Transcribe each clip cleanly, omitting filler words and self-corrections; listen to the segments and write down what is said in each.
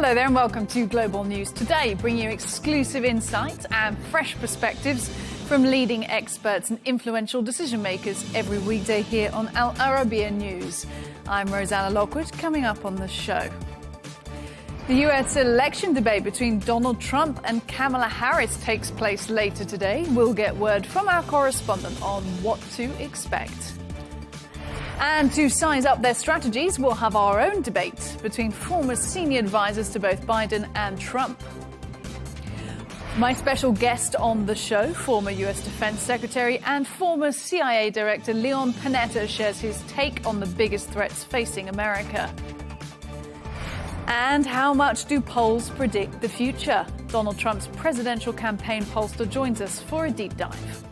Hello there and welcome to Global News Today, bringing you exclusive insights and fresh perspectives from leading experts and influential decision makers every weekday here on Arabiya News. I'm Rosanna Lockwood. Coming up on the show, the US election debate between Donald Trump and Kamala Harris takes place later today. We'll get word from our correspondent on what to expect. And to size up their strategies, we'll have our own debate between former senior advisors to both Biden and Trump. My special guest on the show, former US Defense Secretary and former CIA Director Leon Panetta, shares his take on the biggest threats facing America. And how much do polls predict the future? Donald Trump's presidential campaign pollster joins us for a deep dive.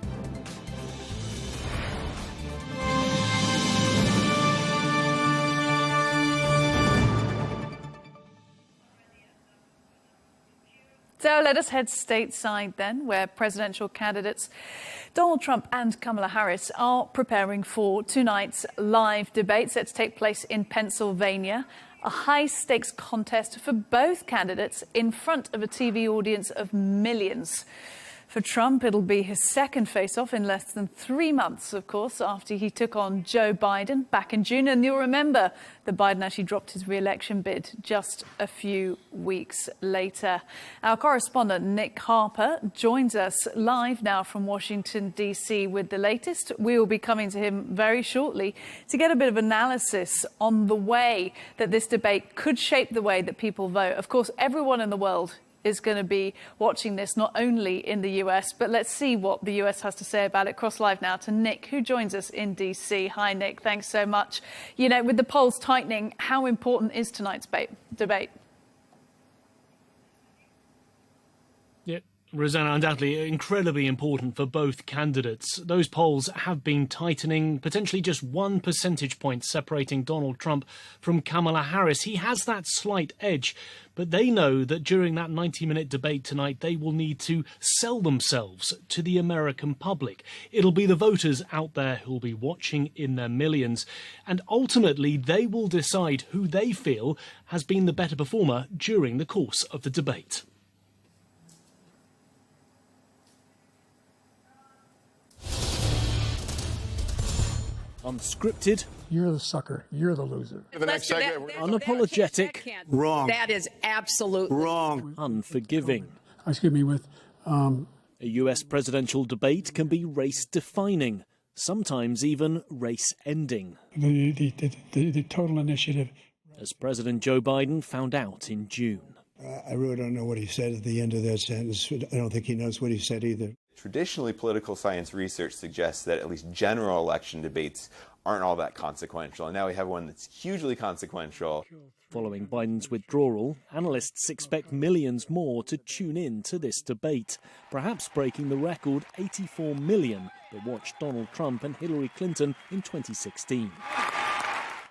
So let us head stateside then, where presidential candidates Donald Trump and Kamala Harris are preparing for tonight's live debate set to take place in Pennsylvania. A high-stakes contest for both candidates in front of a TV audience of millions. For Trump, it'll be his second face-off in less than 3 months, of course, after he took on Joe Biden back in June. And you'll remember that Biden actually dropped his re-election bid just a few weeks later. Our correspondent, Nick Harper, joins us live now from Washington, D.C. with the latest. We will be coming to him very shortly to get a bit of analysis on the way that this debate could shape the way that people vote. Of course, everyone in the world is going to be watching this, not only in the US, but let's see what the US has to say about it. Cross live now to Nick, who joins us in DC. Hi, Nick. Thanks so much. You know, with the polls tightening, how important is tonight's debate? Yeah, Rosanna, undoubtedly incredibly important for both candidates. Those polls have been tightening, potentially just 1 percentage point separating Donald Trump from Kamala Harris. He has that slight edge, but they know that during that 90-minute debate tonight, they will need to sell themselves to the American public. It'll be the voters out there who'll be watching in their millions, and ultimately they will decide who they feel has been the better performer during the course of the debate. Unscripted. You're the sucker. You're the loser. Unapologetic. Wrong. That is absolutely wrong. Unforgiving. Excuse me, with A US presidential debate can be race-defining, sometimes even race-ending. the total initiative. As President Joe Biden found out in June. I really don't know what he said at the end of that sentence. I don't think he knows what he said either. Traditionally, political science research suggests that at least general election debates aren't all that consequential. And now we have one that's hugely consequential. Following Biden's withdrawal, analysts expect millions more to tune in to this debate, perhaps breaking the record 84 million that watched Donald Trump and Hillary Clinton in 2016.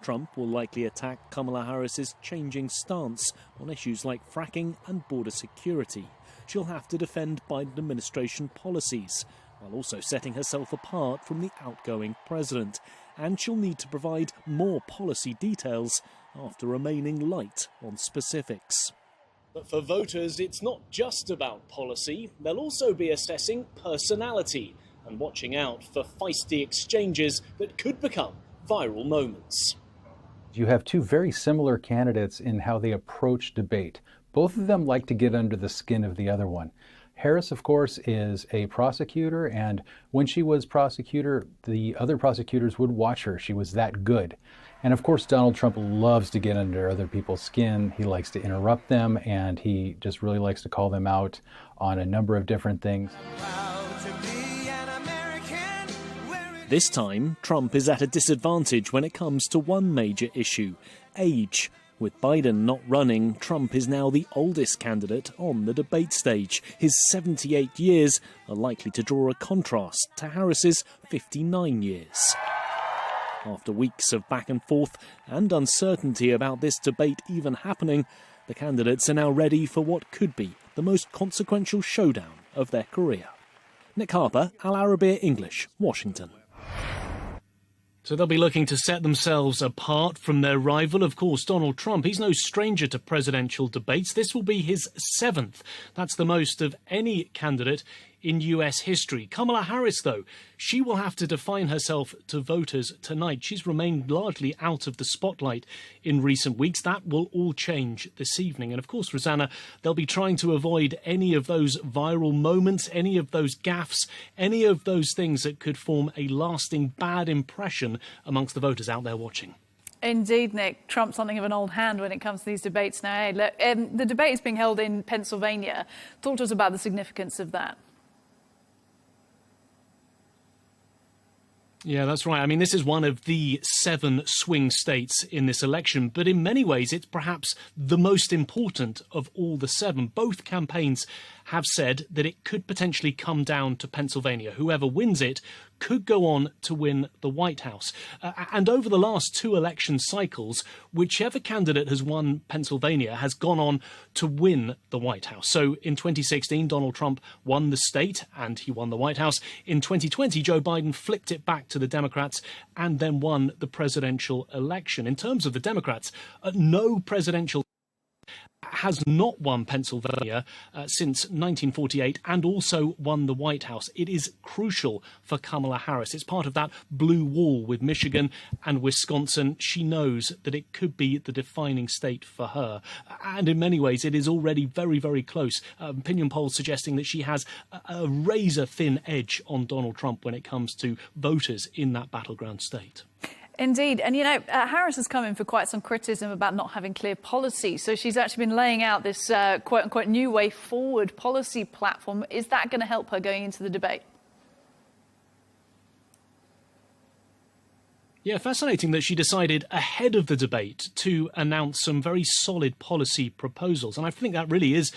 Trump will likely attack Kamala Harris's changing stance on issues like fracking and border security. She'll have to defend Biden administration policies, while also setting herself apart from the outgoing president. And she'll need to provide more policy details after remaining light on specifics. But for voters, it's not just about policy. They'll also be assessing personality and watching out for feisty exchanges that could become viral moments. You have two very similar candidates in how they approach debate. Both of them like to get under the skin of the other one. Harris, of course, is a prosecutor, and when she was prosecutor, the other prosecutors would watch her. She was that good. And of course, Donald Trump loves to get under other people's skin. He likes to interrupt them, and he just really likes to call them out on a number of different things. This time, Trump is at a disadvantage when it comes to one major issue: age. With Biden not running, Trump is now the oldest candidate on the debate stage. His 78 years are likely to draw a contrast to Harris's 59 years. After weeks of back and forth and uncertainty about this debate even happening, the candidates are now ready for what could be the most consequential showdown of their career. Nick Harper, Al Arabiya English, Washington. So they'll be looking to set themselves apart from their rival. Of course, Donald Trump, he's no stranger to presidential debates. This will be his 7th. That's the most of any candidate in US history. Kamala Harris, though, she will have to define herself to voters tonight. She's remained largely out of the spotlight in recent weeks. That will all change this evening. And of course, Rosanna, they'll be trying to avoid any of those viral moments, any of those gaffes, any of those things that could form a lasting bad impression amongst the voters out there watching. Indeed, Nick. Trump's something of an old hand when it comes to these debates now. Hey, look, the debate is being held in Pennsylvania. Talk to us about the significance of that. Yeah, that's right. I mean, this is one of the 7 swing states in this election, but in many ways, it's perhaps the most important of all the 7. Both campaigns have said that it could potentially come down to Pennsylvania. Whoever wins it could go on to win the White House. And over the last 2 election cycles, whichever candidate has won Pennsylvania has gone on to win the White House. So in 2016, Donald Trump won the state and he won the White House. In 2020, Joe Biden flipped it back to the Democrats and then won the presidential election. In terms of the Democrats, no presidential has not won Pennsylvania since 1948 and also won the White House. It is crucial for Kamala Harris. It's part of that blue wall with Michigan and Wisconsin. She knows that it could be the defining state for her. And in many ways, it is already very, very close. Opinion polls suggesting that she has a razor-thin edge on Donald Trump when it comes to voters in that battleground state. Indeed. And, you know, Harris has come in for quite some criticism about not having clear policy. So she's actually been laying out this quote-unquote new way forward policy platform. Is that going to help her going into the debate? Yeah, fascinating that she decided ahead of the debate to announce some very solid policy proposals. And I think that really is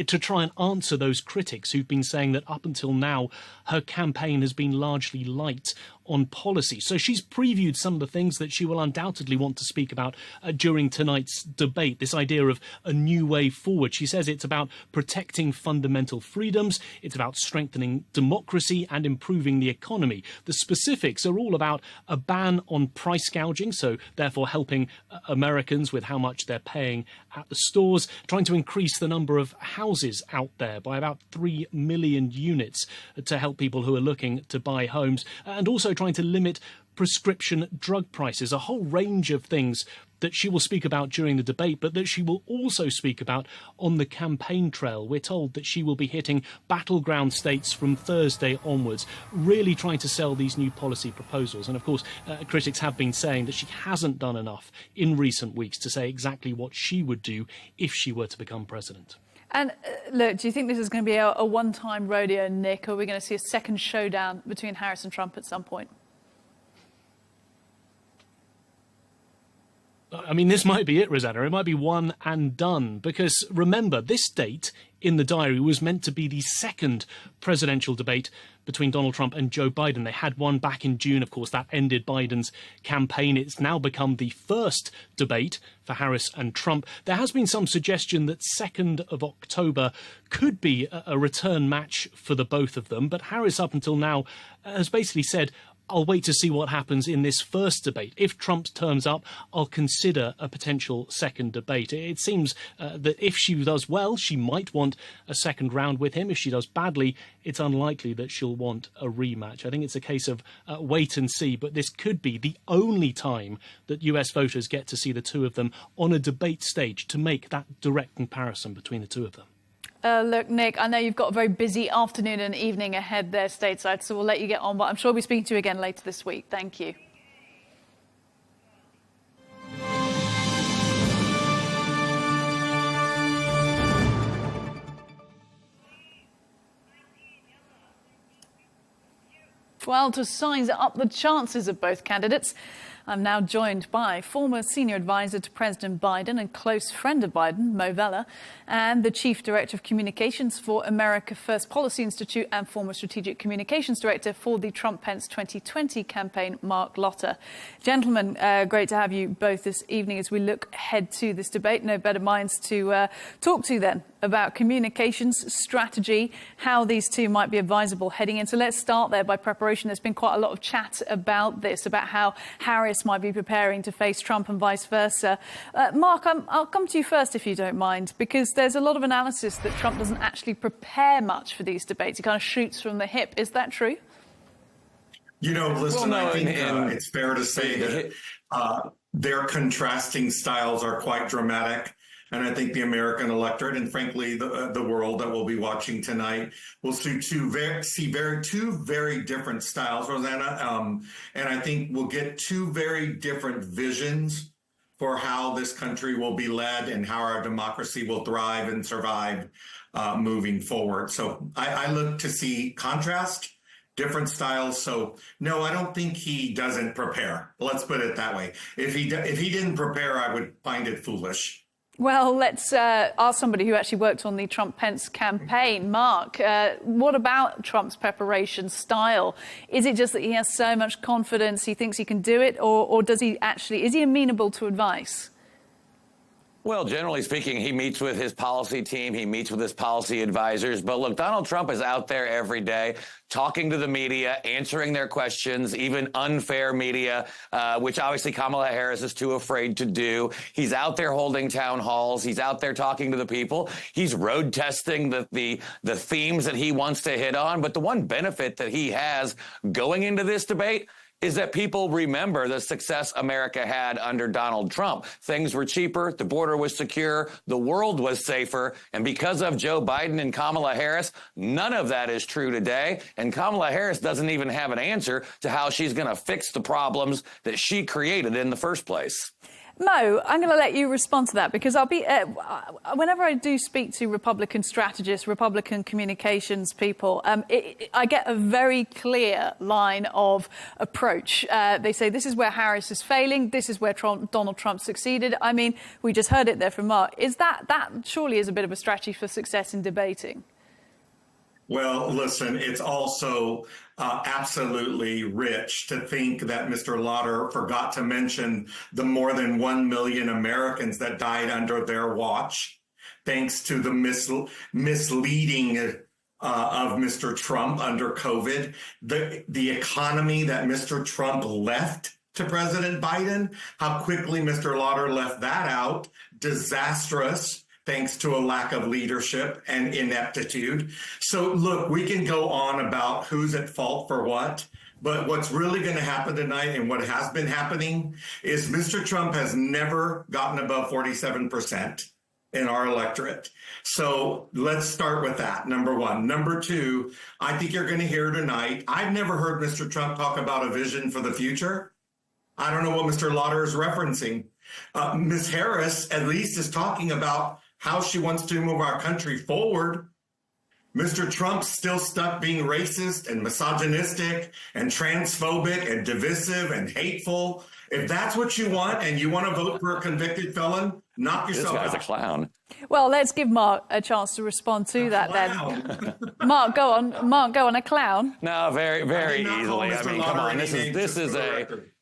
to try and answer those critics who've been saying that up until now, her campaign has been largely light on policy. So she's previewed some of the things that she will undoubtedly want to speak about during tonight's debate, this idea of a new way forward. She says it's about protecting fundamental freedoms, it's about strengthening democracy and improving the economy. The specifics are all about a ban on price gouging, so therefore helping Americans with how much they're paying at the stores, trying to increase the number of houses out there by about 3 million units to help people who are looking to buy homes, and also trying to limit prescription drug prices, a whole range of things that she will speak about during the debate, but that she will also speak about on the campaign trail. We're told that she will be hitting battleground states from Thursday onwards, really trying to sell these new policy proposals. And of course, critics have been saying that she hasn't done enough in recent weeks to say exactly what she would do if she were to become president. And look, do you think this is going to be a one-time rodeo, Nick, or are we going to see a second showdown between Harris and Trump at some point? I mean, this might be it, Rosanna. It might be one and done, because remember, this date in the diary was meant to be the second presidential debate between Donald Trump and Joe Biden. They had one back in June. Of course, that ended Biden's campaign. It's now become the first debate for Harris and Trump. There has been some suggestion that 2nd of October could be a return match for the both of them. But Harris, up until now, has basically said, I'll wait to see what happens in this first debate. If Trump turns up, I'll consider a potential second debate. It seems that if she does well, she might want a second round with him. If she does badly, it's unlikely that she'll want a rematch. I think it's a case of wait and see, but this could be the only time that US voters get to see the two of them on a debate stage to make that direct comparison between the two of them. Look, Nick, I know you've got a very busy afternoon and evening ahead there stateside, so we'll let you get on, but I'm sure we'll be speaking to you again later this week. Thank you. Well, to size up the chances of both candidates, I'm now joined by former senior advisor to President Biden and close friend of Biden, Moe Vela, and the Chief Director of Communications for America First Policy Institute and former Strategic Communications Director for the Trump-Pence 2020 campaign, Marc Lotter. Gentlemen, great to have you both this evening as we look ahead to this debate. No better minds to talk to then about communications strategy, how these two might be advisable heading in. So let's start there by preparation. There's been quite a lot of chat about this, about how Harris might be preparing to face Trump and vice versa. Mark, I'll come to you first, if you don't mind, because there's a lot of analysis that Trump doesn't actually prepare much for these debates. He kind of shoots from the hip. Is that true? You know, listen, I think it's fair to say that their contrasting styles are quite dramatic. And I think the American electorate and, frankly, the world that we'll be watching tonight will see two very different styles, Rosanna. And I think we'll get two very different visions for how this country will be led and how our democracy will thrive and survive moving forward. So I look to see contrast, different styles. So no, I don't think he doesn't prepare. Let's put it that way. If he didn't prepare, I would find it foolish. Well, let's ask somebody who actually worked on the Trump-Pence campaign. Mark, what about Trump's preparation style? Is it just that he has so much confidence, he thinks he can do it, or does he actually, is he amenable to advice? Well, generally speaking, he meets with his policy team. He meets with his policy advisors. But look, Donald Trump is out there every day talking to the media, answering their questions, even unfair media, which obviously Kamala Harris is too afraid to do. He's out there holding town halls. He's out there talking to the people. He's road testing the themes that he wants to hit on. But the one benefit that he has going into this debate is that people remember the success America had under Donald Trump. Things were cheaper, the border was secure, the world was safer, and because of Joe Biden and Kamala Harris, none of that is true today, and Kamala Harris doesn't even have an answer to how she's going to fix the problems that she created in the first place. Mo, I'm going to let you respond to that because I'll be whenever I do speak to Republican strategists, Republican communications people, I get a very clear line of approach. They say this is where Harris is failing, this is where Donald Trump succeeded. I mean, we just heard it there from Mark. Is that surely is a bit of a strategy for success in debating? Well, listen, it's also absolutely rich to think that Mr. Lotter forgot to mention the more than 1 million Americans that died under their watch, thanks to the misleading of Mr. Trump under COVID, the economy that Mr. Trump left to President Biden, how quickly Mr. Lotter left that out, disastrous, thanks to a lack of leadership and ineptitude. So look, we can go on about who's at fault for what, but what's really going to happen tonight and what has been happening is Mr. Trump has never gotten above 47% in our electorate. So let's start with that, number one. Number two, I think you're going to hear tonight, I've never heard Mr. Trump talk about a vision for the future. I don't know what Mr. Lotter is referencing. Ms. Harris at least is talking about how she wants to move our country forward. Mr. Trump's still stuck being racist and misogynistic and transphobic and divisive and hateful. If that's what you want and you want to vote for a convicted felon, knock yourself out. This guy's a clown. Well, let's give Mark a chance to respond to that then. Mark, go on. Mark, go on. A clown? No, very easily. I mean, come on.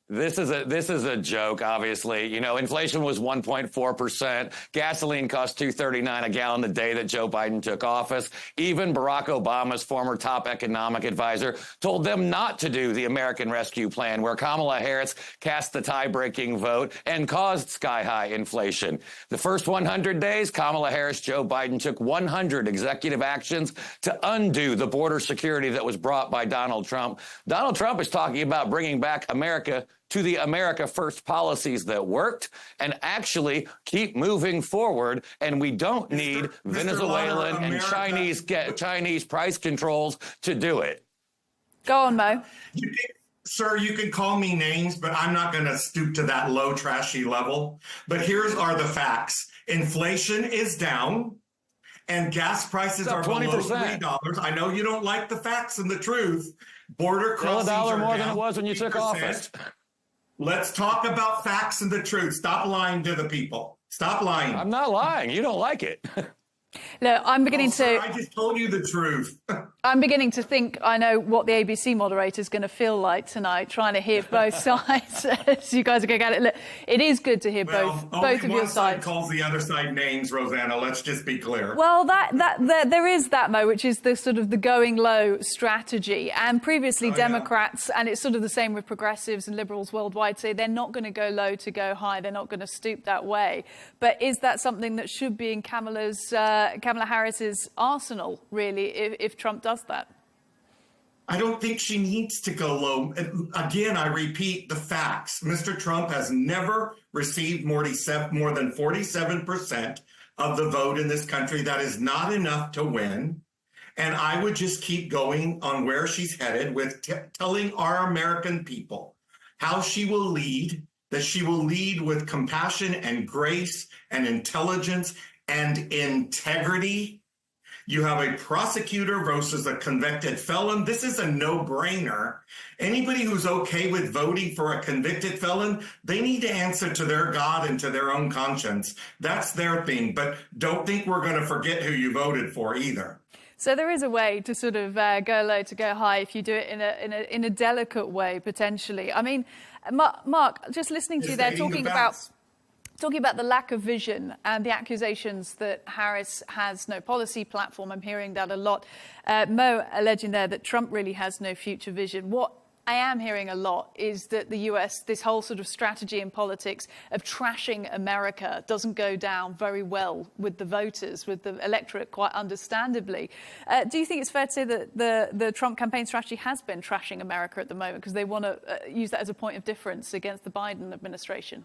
This is a joke, obviously. You know, inflation was 1.4%. Gasoline cost $2.39 a gallon the day that Joe Biden took office. Even Barack Obama's former top economic advisor told them not to do the American Rescue Plan, where Kamala Harris cast the tie-breaking vote and caused sky-high inflation. The first 100 days, Kamala Harris, Joe Biden took 100 executive actions to undo the border security that was brought by Donald Trump. Donald Trump is talking about bringing back America to the America First policies that worked and actually keep moving forward. And we don't need Venezuelan and Chinese price controls to do it. Go on, Mo. Sir, you can call me names, but I'm not going to stoop to that low, trashy level. But here's are the facts. Inflation is down and gas prices are below $3. I know you don't like the facts and the truth. Border crossings $1 are more down than it was when you took office. Let's talk about facts and the truth. Stop lying to the people. Stop lying. I'm not lying. You don't like it. Look, I'm beginning Sir, I just told you the truth. I'm beginning to think I know what the ABC moderator is going to feel like tonight, trying to hear both sides as you guys are going at it. Look, it is good to hear both of your sides. One side calls the other side names, Rosanna. Let's just be clear. Well, there is that, Mo, which is the sort of the going low strategy. And previously Democrats, and it's sort of the same with progressives and liberals worldwide, say they're not going to go low to go high. They're not going to stoop that way. But is that something that should be in Kamala Harris's arsenal, really, if Trump does that? I don't think she needs to go low. Again, I repeat the facts. Mr. Trump has never received more than 47% of the vote in this country. That is not enough to win. And I would just keep going on where she's headed with telling our American people how she will lead, that she will lead with compassion and grace and intelligence and integrity. You have a prosecutor versus a convicted felon. This is a no-brainer. Anybody who's okay with voting for a convicted felon, they need to answer to their God and to their own conscience. That's their thing. But don't think we're going to forget who you voted for either. So there is a way to sort of go low to go high if you do it in a delicate way, potentially. I mean, Mark, just listening to you there talking about the lack of vision and the accusations that Harris has no policy platform. I'm hearing that a lot. Mo alleging there that Trump really has no future vision. What I am hearing a lot is that the US, this whole sort of strategy in politics of trashing America doesn't go down very well with the voters, with the electorate, quite understandably. Do you think it's fair to say that the Trump campaign strategy has been trashing America at the moment because they want to use that as a point of difference against the Biden administration?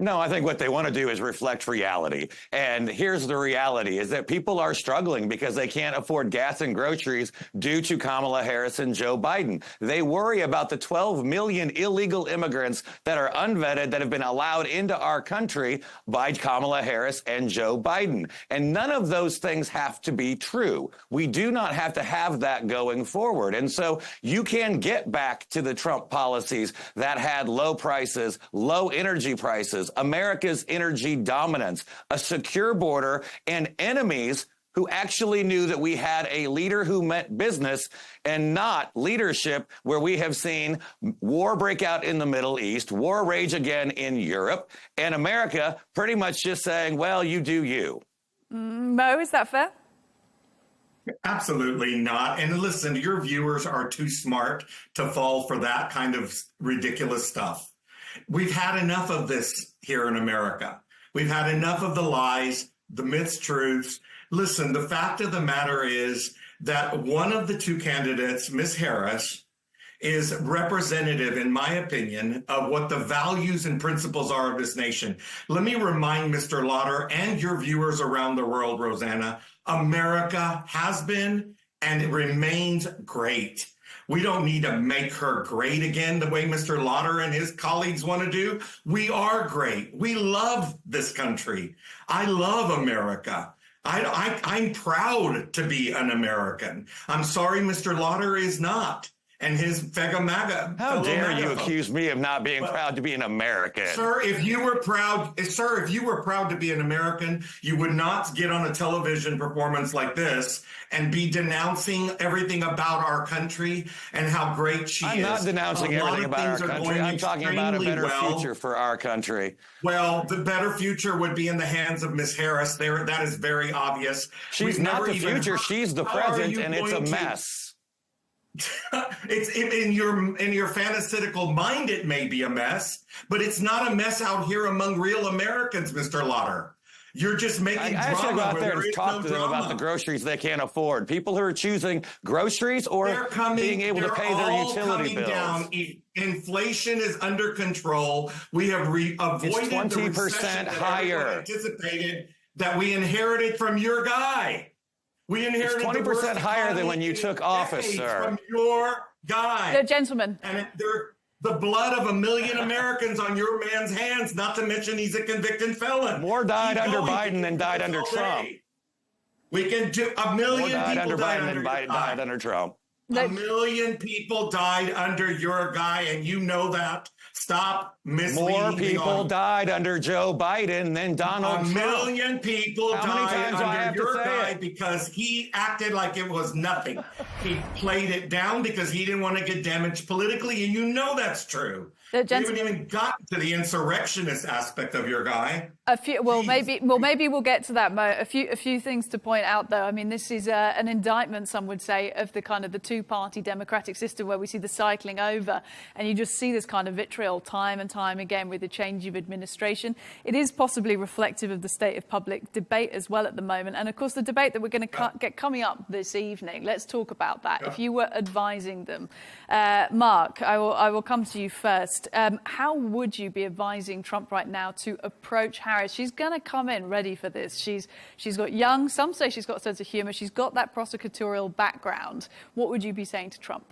No, I think what they want to do is reflect reality. And here's the reality, is that people are struggling because they can't afford gas and groceries due to Kamala Harris and Joe Biden. They worry about the 12 million illegal immigrants that are unvetted that have been allowed into our country by Kamala Harris and Joe Biden. And none of those things have to be true. We do not have to have that going forward. And so you can get back to the Trump policies that had low prices, low energy prices, America's energy dominance, a secure border, and enemies who actually knew that we had a leader who meant business and not leadership, where we have seen war break out in the Middle East, war rage again in Europe, and America pretty much just saying, well, you do you. Mo, is that fair? Absolutely not. And listen, your viewers are too smart to fall for that kind of ridiculous stuff. We've had enough of this here in America. We've had enough of the lies, the mistruths. Listen, the fact of the matter is that one of the two candidates, Ms. Harris, is representative, in my opinion, of what the values and principles are of this nation. Let me remind Mr. Lotter and your viewers around the world, Rosanna, America has been and it remains great. We don't need to make her great again the way Mr. Lotter and his colleagues want to do. We are great. We love this country. I love America. I'm proud to be an American. I'm sorry Mr. Lotter is not. And his Fega-Maga. How dare you accuse me of not being proud to be an American? Sir, if you were proud to be an American, you would not get on a television performance like this and be denouncing everything about our country and how great she is. I'm not denouncing everything about our country. I'm talking about a better future for our country. Well, the better future would be in the hands of Ms. Harris. That is very obvious. She's not the future. She's the present, and it's a mess. It's in your fantastical mind, it may be a mess, but it's not a mess out here among real Americans, Mr. Lotter. You're just making drama. I should go out there and talk to them about the groceries they can't afford. People who are choosing groceries or being able to pay their utility bills. Inflation is under control. We have avoided it's 20% higher. Anticipated that we inherited from your guy. We inherited 20% higher than when you took office, sir. From your guy. The gentleman. And the blood of 1 million Americans on your man's hands, not to mention he's a convicted felon. More died under Biden than died under Trump. We can do 1 million More died people under died Biden than died under Trump. A million people died under your guy, and you know that. Stop misleading. More people died under Joe Biden than Donald Trump. A million people died under your guy because he acted like it was nothing. He played it down because he didn't want to get damaged politically, and you know that's true. You haven't even gotten to the insurrectionist aspect of your guy. Maybe we'll get to that, Mo. A few things to point out, though. I mean, this is an indictment, some would say, of the kind of the two-party democratic system where we see the cycling over, and you just see this kind of vitriol time and time again with the change of administration. It is possibly reflective of the state of public debate as well at the moment, and of course the debate that we're going to get coming up this evening. Let's talk about that. If you were advising them, Marc, I will come to you first. How would you be advising Trump right now to approach Harris? She's going to come in ready for this. She's got young. Some say she's got a sense of humor. She's got that prosecutorial background. What would you be saying to Trump?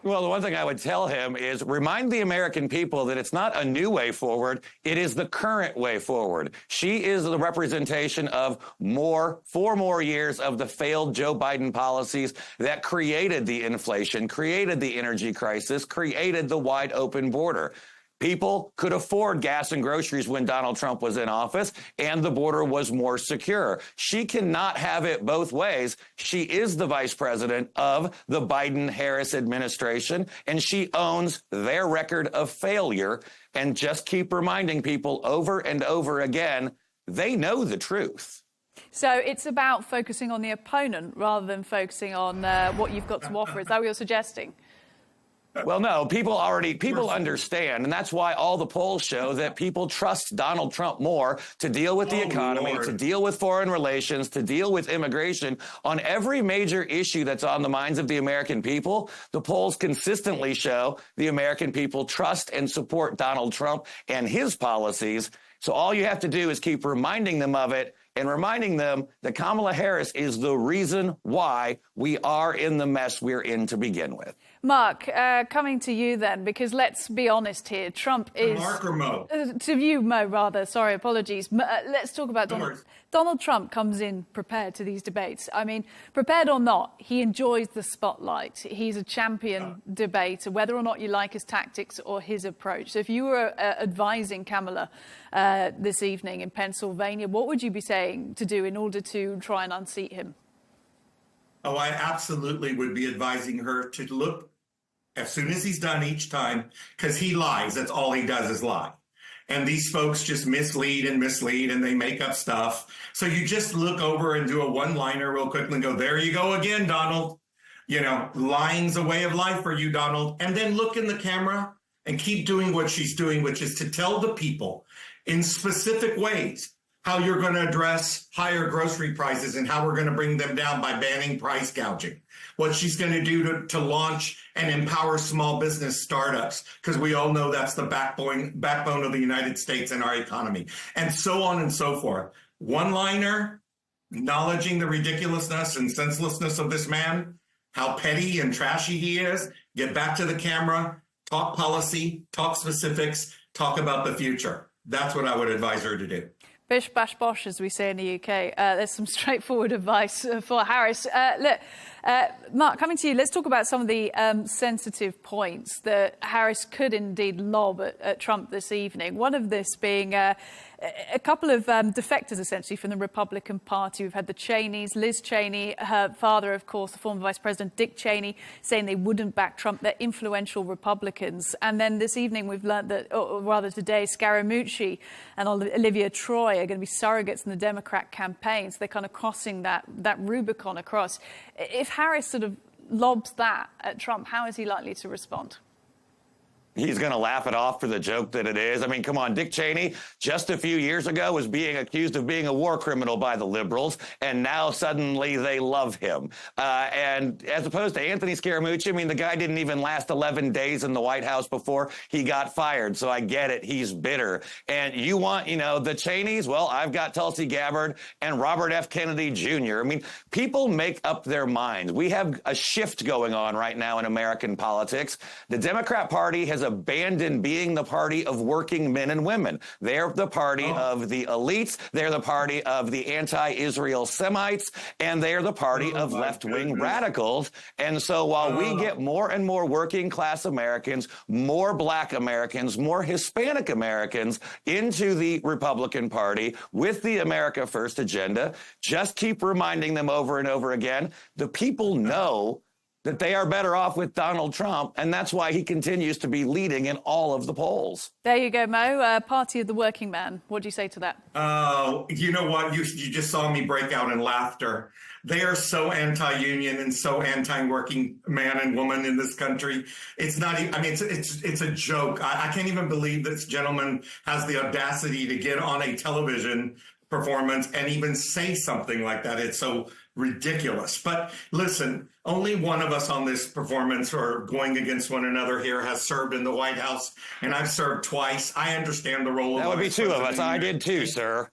Well, the one thing I would tell him is remind the American people that it's not a new way forward. It is the current way forward. She is the representation of 4 more years of the failed Joe Biden policies that created the inflation, created the energy crisis, created the wide open border. People could afford gas and groceries when Donald Trump was in office, and the border was more secure. She cannot have it both ways. She is the vice president of the Biden-Harris administration, and she owns their record of failure. And just keep reminding people over and over again, they know the truth. So it's about focusing on the opponent rather than focusing on what you've got to offer. Is that what you're suggesting? Well, no, people understand, and that's why all the polls show that people trust Donald Trump more to deal with the economy, to deal with foreign relations, to deal with immigration. On every major issue that's on the minds of the American people, the polls consistently show the American people trust and support Donald Trump and his policies. So all you have to do is keep reminding them of it and reminding them that Kamala Harris is the reason why we are in the mess we're in to begin with. Marc, coming to you then, because let's be honest here, Trump is... Marc or Mo? To you, Mo, rather. Sorry, apologies. Let's talk about Donald Trump comes in prepared to these debates. I mean, prepared or not, he enjoys the spotlight. He's a champion debater, whether or not you like his tactics or his approach. So if you were advising Kamala this evening in Pennsylvania, what would you be saying to do in order to try and unseat him? Oh, I absolutely would be advising her to look as soon as he's done each time, because he lies. That's all he does is lie. And these folks just mislead and they make up stuff. So you just look over and do a one-liner real quickly and go, there you go again, Donald. You know, lying's a way of life for you, Donald. And then look in the camera and keep doing what she's doing, which is to tell the people in specific ways how you're going to address higher grocery prices and how we're going to bring them down by banning price gouging. What she's going to do to launch and empower small business startups, because we all know that's the backbone of the United States and our economy, and so on and so forth. One-liner, acknowledging the ridiculousness and senselessness of this man, how petty and trashy he is, get back to the camera, talk policy, talk specifics, talk about the future. That's what I would advise her to do. Bish, bash, bosh, as we say in the UK. There's some straightforward advice for Harris. Look, Marc, coming to you, let's talk about some of the sensitive points that Harris could indeed lob at Trump this evening. One of this being a couple of defectors, essentially, from the Republican Party. We've had the Cheneys, Liz Cheney, her father, of course, the former Vice President Dick Cheney, saying they wouldn't back Trump. They're influential Republicans. And then this evening, we've learned that, or rather today, Scaramucci and Olivia Troy are going to be surrogates in the Democrat campaign. So they're kind of crossing that Rubicon across. If Harris sort of lobs that at Trump, how is he likely to respond? He's going to laugh it off for the joke that it is. I mean, come on, Dick Cheney, just a few years ago, was being accused of being a war criminal by the liberals, and now suddenly they love him. And as opposed to Anthony Scaramucci, I mean, the guy didn't even last 11 days in the White House before he got fired, so I get it. He's bitter. And you want, you know, the Cheneys? Well, I've got Tulsi Gabbard and Robert F. Kennedy Jr. I mean, people make up their minds. We have a shift going on right now in American politics. The Democrat Party has abandoned being the party of working men and women. They're the party of the elites. They're the party of the anti-Israel Semites, and they're the party of left-wing radicals. And so while we get more and more working class Americans, more black Americans, more Hispanic Americans into the Republican Party with the America First agenda, just keep reminding them over and over again, the people know that they are better off with Donald Trump, and that's why he continues to be leading in all of the polls. There you go, Mo. Party of the working man. What do you say to that? Oh, you know what? You just saw me break out in laughter. They are so anti-union and so anti-working man and woman in this country. It's not. I mean, it's a joke. I can't even believe this gentleman has the audacity to get on a television performance and even say something like that. It's so ridiculous. But listen, only one of us on this performance or going against one another here has served in the White House, and I've served twice. I understand the role of that would be two of us. I did too, sir.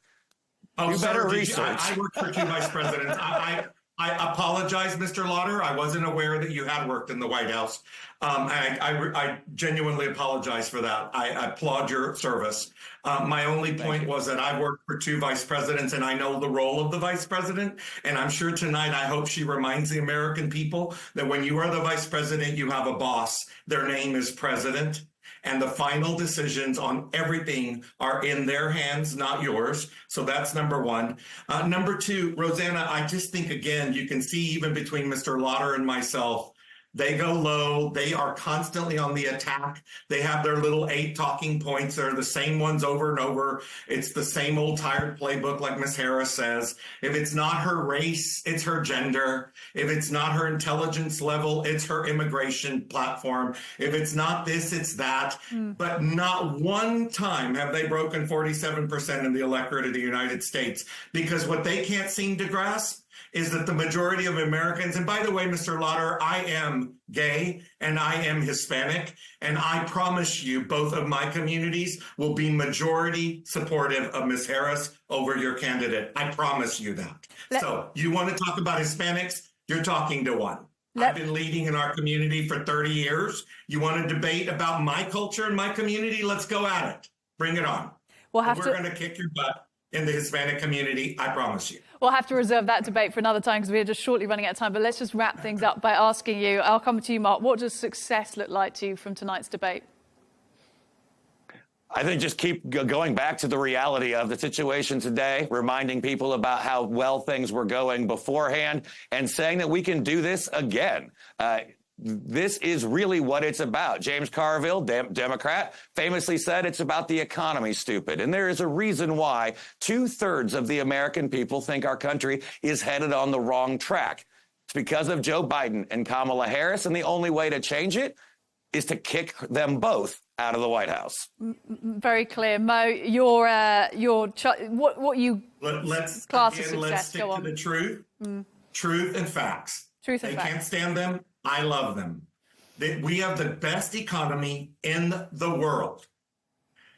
Oh, you better research. I worked for 2 vice presidents. I apologize, Mr. Lotter. I wasn't aware that you had worked in the White House. I genuinely apologize for that. I applaud your service. My only point was that I worked for 2 vice presidents and I know the role of the vice president. And I'm sure tonight, I hope she reminds the American people that when you are the vice president, you have a boss. Their name is president. And the final decisions on everything are in their hands, not yours. So that's number one. Number two, Rosanna, I just think, again, you can see even between Mr. Lotter and myself, they go low. They are constantly on the attack. They have their little 8 talking points. They're the same ones over and over. It's the same old tired playbook, like Ms. Harris says. If it's not her race, it's her gender. If it's not her intelligence level, it's her immigration platform. If it's not this, it's that. But not one time have they broken 47% in the electorate of the United States, because what they can't seem to grasp is that the majority of Americans, and by the way, Mr. Lotter, I am gay and I am Hispanic, and I promise you both of my communities will be majority supportive of Ms. Harris over your candidate. I promise you that. So you want to talk about Hispanics? You're talking to one. I've been leading in our community for 30 years. You want to debate about my culture and my community? Let's go at it. Bring it on. We're going to kick your butt in the Hispanic community. I promise you. We'll have to reserve that debate for another time because we're just shortly running out of time. But let's just wrap things up by asking you, I'll come to you, Mark, what does success look like to you from tonight's debate? I think just keep going back to the reality of the situation today, reminding people about how well things were going beforehand and saying that we can do this again. This is really what it's about. James Carville, Democrat, famously said it's about the economy, stupid. And there is a reason why 2/3 of the American people think our country is headed on the wrong track. It's because of Joe Biden and Kamala Harris, and the only way to change it is to kick them both out of the White House. Very clear. Mo, what you class as success? Let's stick to the truth. Truth and facts. Truth and facts. They can't stand them. I love them. We have the best economy in the world.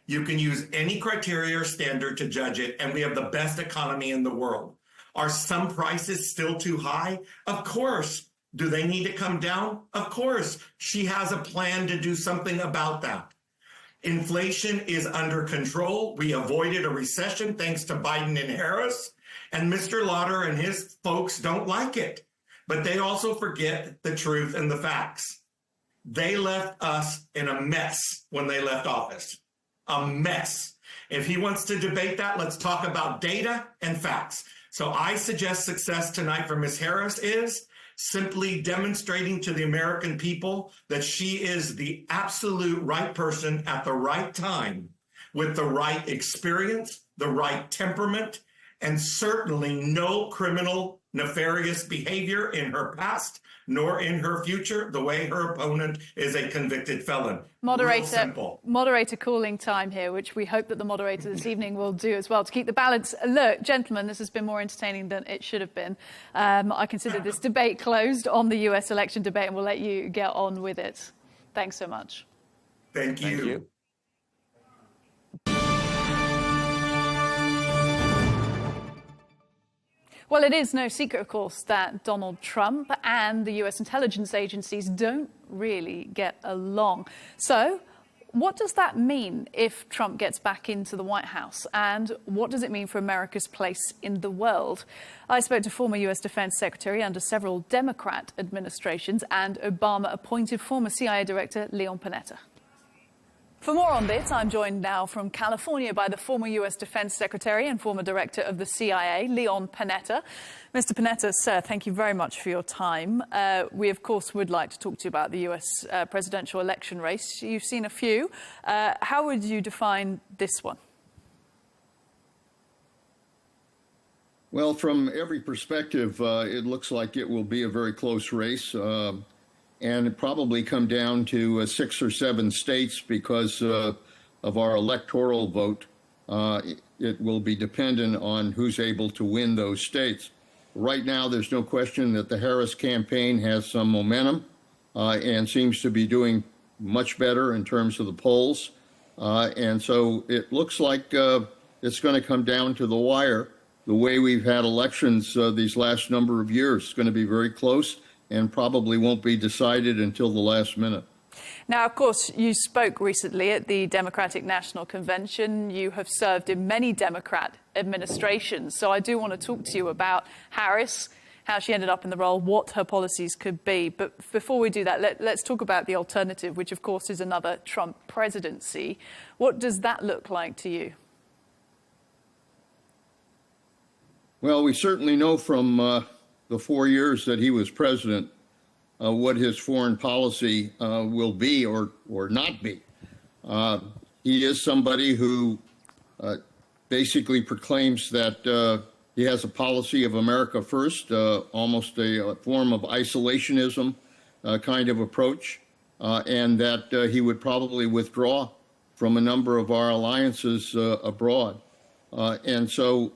You can use any criteria or standard to judge it, and we have the best economy in the world. Are some prices still too high? Of course. Do they need to come down? Of course. She has a plan to do something about that. Inflation is under control. We avoided a recession thanks to Biden and Harris, and Mr. Lotter and his folks don't like it. But they also forget the truth and the facts. They left us in a mess when they left office. A mess. If he wants to debate that, let's talk about data and facts. So I suggest success tonight for Ms. Harris is simply demonstrating to the American people that she is the absolute right person at the right time with the right experience, the right temperament, and certainly no criminal nefarious behavior in her past, nor in her future, the way her opponent is a convicted felon. Moderator calling time here, which we hope that the moderator this evening will do as well to keep the balance. Look, gentlemen, this has been more entertaining than it should have been. I consider this debate closed on the US election debate, and we'll let you get on with it. Thanks so much. Thank you. Thank you. Well, it is no secret, of course, that Donald Trump and the US intelligence agencies don't really get along. So what does that mean if Trump gets back into the White House? And what does it mean for America's place in the world? I spoke to former U.S. Defense Secretary under several Democrat administrations and Obama-appointed former CIA Director Leon Panetta. For more on this, I'm joined now from California by the former U.S. Defense Secretary and former Director of the CIA, Leon Panetta. Mr. Panetta, sir, thank you very much for your time. We, of course, would like to talk to you about the U.S. presidential election race. You've seen a few. How would you define this one? Well, from every perspective, it looks like it will be a very close race. And it probably come down to 6 or 7 states because of our electoral vote. It will be dependent on who's able to win those states. Right now, there's no question that the Harris campaign has some momentum and seems to be doing much better in terms of the polls. And so it looks like it's going to come down to the wire. The way we've had elections these last number of years, it's going to be very close and probably won't be decided until the last minute. Now, of course, you spoke recently at the Democratic National Convention. You have served in many Democrat administrations. So I do want to talk to you about Harris, how she ended up in the role, what her policies could be. But before we do that, let's talk about the alternative, which, of course, is another Trump presidency. What does that look like to you? Well, we certainly know from the 4 years that he was president, what his foreign policy will be or not be. He is somebody who basically proclaims that he has a policy of America first, almost a form of isolationism kind of approach, and that he would probably withdraw from a number of our alliances abroad. And so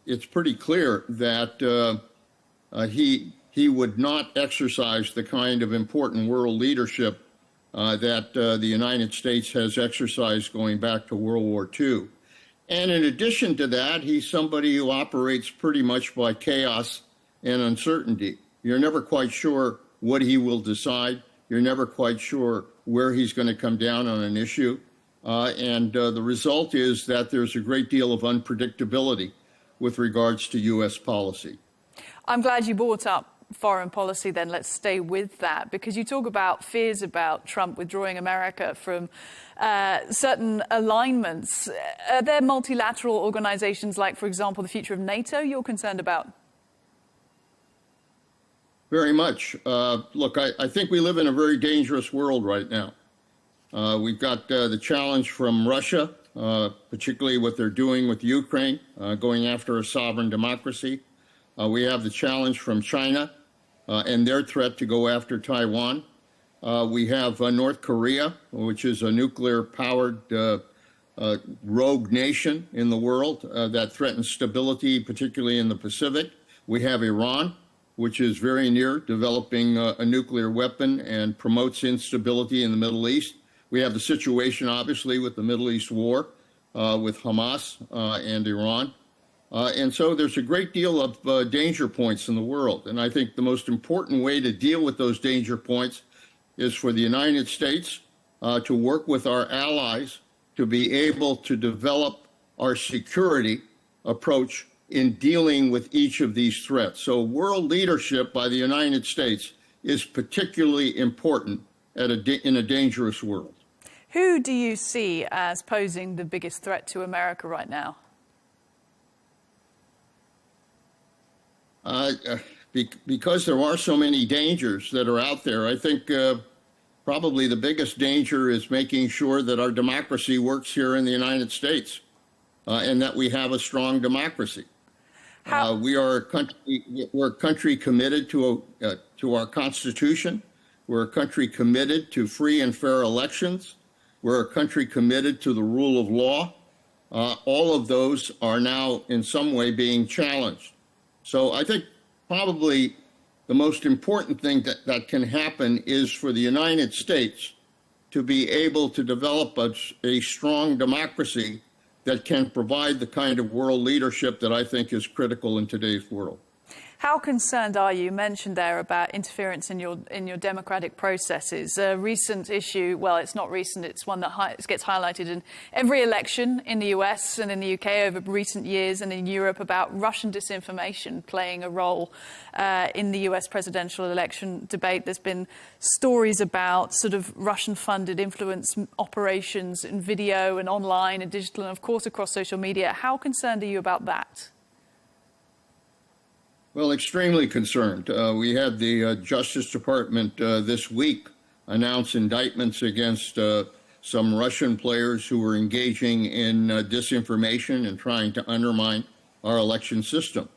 it's pretty clear that he would not exercise the kind of important world leadership that the United States has exercised going back to World War II. And in addition to that, he's somebody who operates pretty much by chaos and uncertainty. You're never quite sure what he will decide. You're never quite sure where he's going to come down on an issue. And the result is that there's a great deal of unpredictability with regards to U.S. policy. I'm glad you brought up foreign policy then. Let's stay with that, because you talk about fears about Trump withdrawing America from certain alignments. Are there multilateral organizations like, for example, the future of NATO you're concerned about? Very much. Look, I think we live in a very dangerous world right now. We've got the challenge from Russia, particularly what they're doing with Ukraine, going after a sovereign democracy. We have the challenge from China and their threat to go after Taiwan. We have North Korea, which is a nuclear-powered rogue nation in the world that threatens stability, particularly in the Pacific. We have Iran, which is very near developing a nuclear weapon and promotes instability in the Middle East. We have the situation, obviously, with the Middle East war with Hamas and Iran. And so there's a great deal of danger points in the world. And I think the most important way to deal with those danger points is for the United States to work with our allies to be able to develop our security approach in dealing with each of these threats. So world leadership by the United States is particularly important in a dangerous world. Who do you see as posing the biggest threat to America right now? Because there are so many dangers that are out there, I think probably the biggest danger is making sure that our democracy works here in the United States and that we have a strong democracy. We're a country committed to our Constitution. We're a country committed to free and fair elections. We're a country committed to the rule of law. All of those are now in some way being challenged. So I think probably the most important thing that can happen is for the United States to be able to develop a strong democracy that can provide the kind of world leadership that I think is critical in today's world. How concerned are you? You mentioned there about interference in your democratic processes. A recent issue, well, it's not recent, it's one that gets highlighted in every election in the US and in the UK over recent years, and in Europe, about Russian disinformation playing a role in the US presidential election debate. There's been stories about sort of Russian-funded influence operations in video and online and digital, and of course across social media. How concerned are you about that? Well, extremely concerned. We had the Justice Department this week announce indictments against some Russian players who were engaging in disinformation and trying to undermine our election system.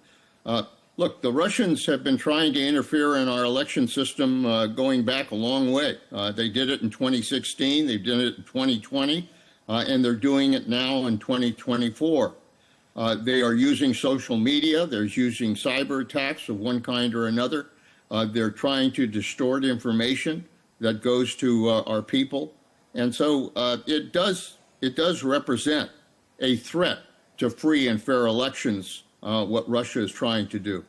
Look, the Russians have been trying to interfere in our election system going back a long way. They did it in 2016, they did it in 2020, and they're doing it now in 2024. They are using social media. They're using cyber attacks of one kind or another. They're trying to distort information that goes to our people. And so it does represent a threat to free and fair elections, what Russia is trying to do.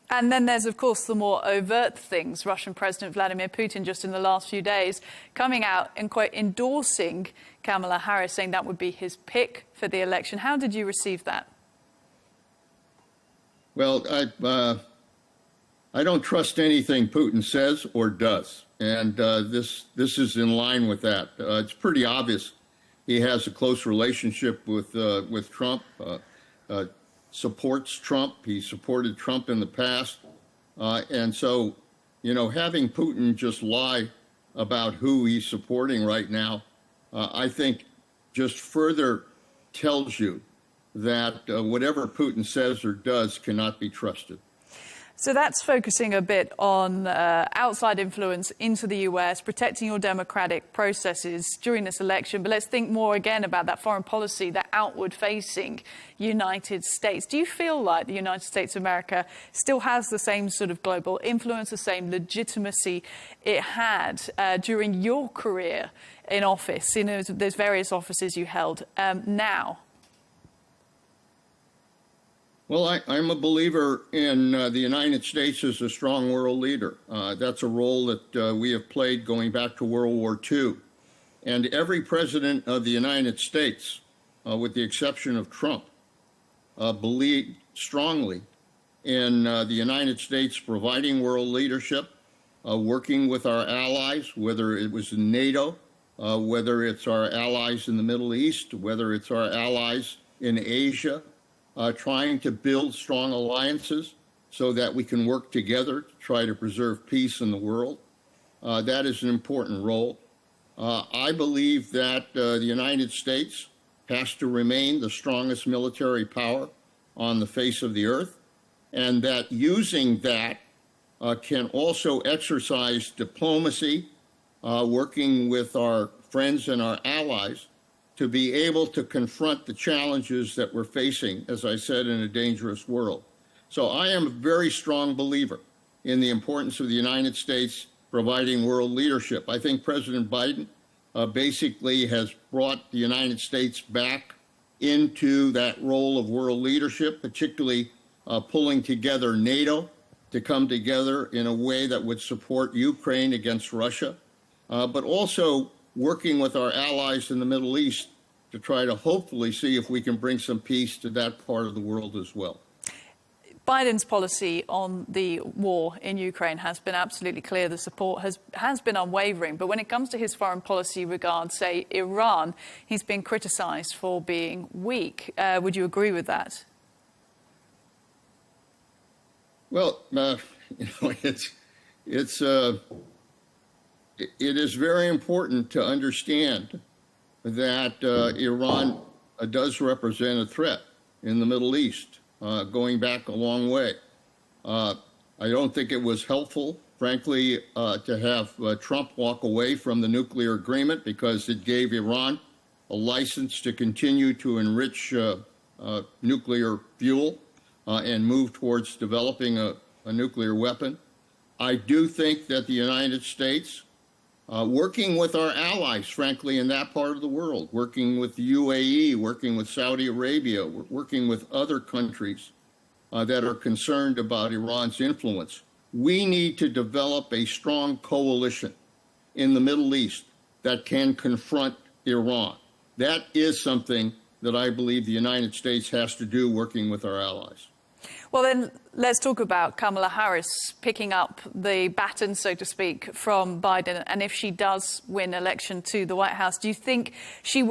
And then there's, of course, the more overt things. Russian President Vladimir Putin, just in the last few days, coming out and, quote, endorsing Kamala Harris, saying that would be his pick for the election. How did you receive that? Well, I don't trust anything Putin says or does, and this is in line with that. It's pretty obvious he has a close relationship with Trump, supports Trump. He supported Trump in the past, and so, you know, having Putin just lie about who he's supporting right now, I think just further tells you that whatever Putin says or does cannot be trusted. So that's focusing a bit on outside influence into the US, protecting your democratic processes during this election. But let's think more again about that foreign policy, that outward-facing United States. Do you feel like the United States of America still has the same sort of global influence, the same legitimacy it had during your career in office? You know, there's various offices you held now. Well, I'm a believer in the United States as a strong world leader. That's a role that we have played going back to World War II. And every president of the United States, with the exception of Trump, believed strongly in the United States providing world leadership, working with our allies, whether it was in NATO, whether it's our allies in the Middle East, whether it's our allies in Asia, trying to build strong alliances so that we can work together to try to preserve peace in the world. That is an important role. I believe that the United States has to remain the strongest military power on the face of the earth, and that using that can also exercise diplomacy, working with our friends and our allies to be able to confront the challenges that we're facing, as I said, in a dangerous world. So I am a very strong believer in the importance of the United States providing world leadership. I think President Biden basically has brought the United States back into that role of world leadership, particularly pulling together NATO to come together in a way that would support Ukraine against Russia, but also working with our allies in the Middle East to try to hopefully see if we can bring some peace to that part of the world as well. Biden's policy on the war in Ukraine has been absolutely clear. The support has been unwavering. But when it comes to his foreign policy regarding, say, Iran, he's been criticised for being weak. Would you agree with that? Well, you know, it is very important to understand that Iran does represent a threat in the Middle East, going back a long way. I don't think it was helpful, frankly, to have Trump walk away from the nuclear agreement because it gave Iran a license to continue to enrich nuclear fuel and move towards developing a nuclear weapon. I do think that the United States, working with our allies, frankly, in that part of the world, working with the UAE, working with Saudi Arabia, working with other countries, that are concerned about Iran's influence. We need to develop a strong coalition in the Middle East that can confront Iran. That is something that I believe the United States has to do, working with our allies. Well, then let's talk about Kamala Harris picking up the baton, so to speak, from Biden. And if she does win election to the White House, do you think it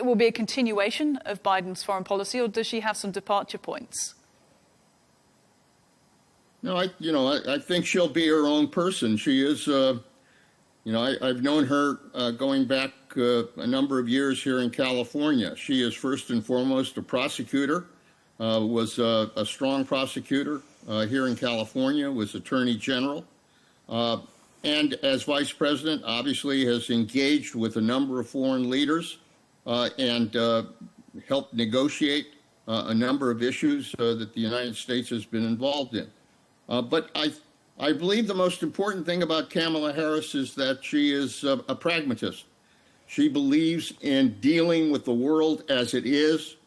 will be a continuation of Biden's foreign policy, or does she have some departure points? No, I think she'll be her own person. She is, I've known her going back a number of years here in California. She is first and foremost a prosecutor. Was a strong prosecutor here in California, was Attorney General, and as Vice President, obviously has engaged with a number of foreign leaders and helped negotiate a number of issues that the United States has been involved in. But I believe the most important thing about Kamala Harris is that she is a pragmatist. She believes in dealing with the world as it is,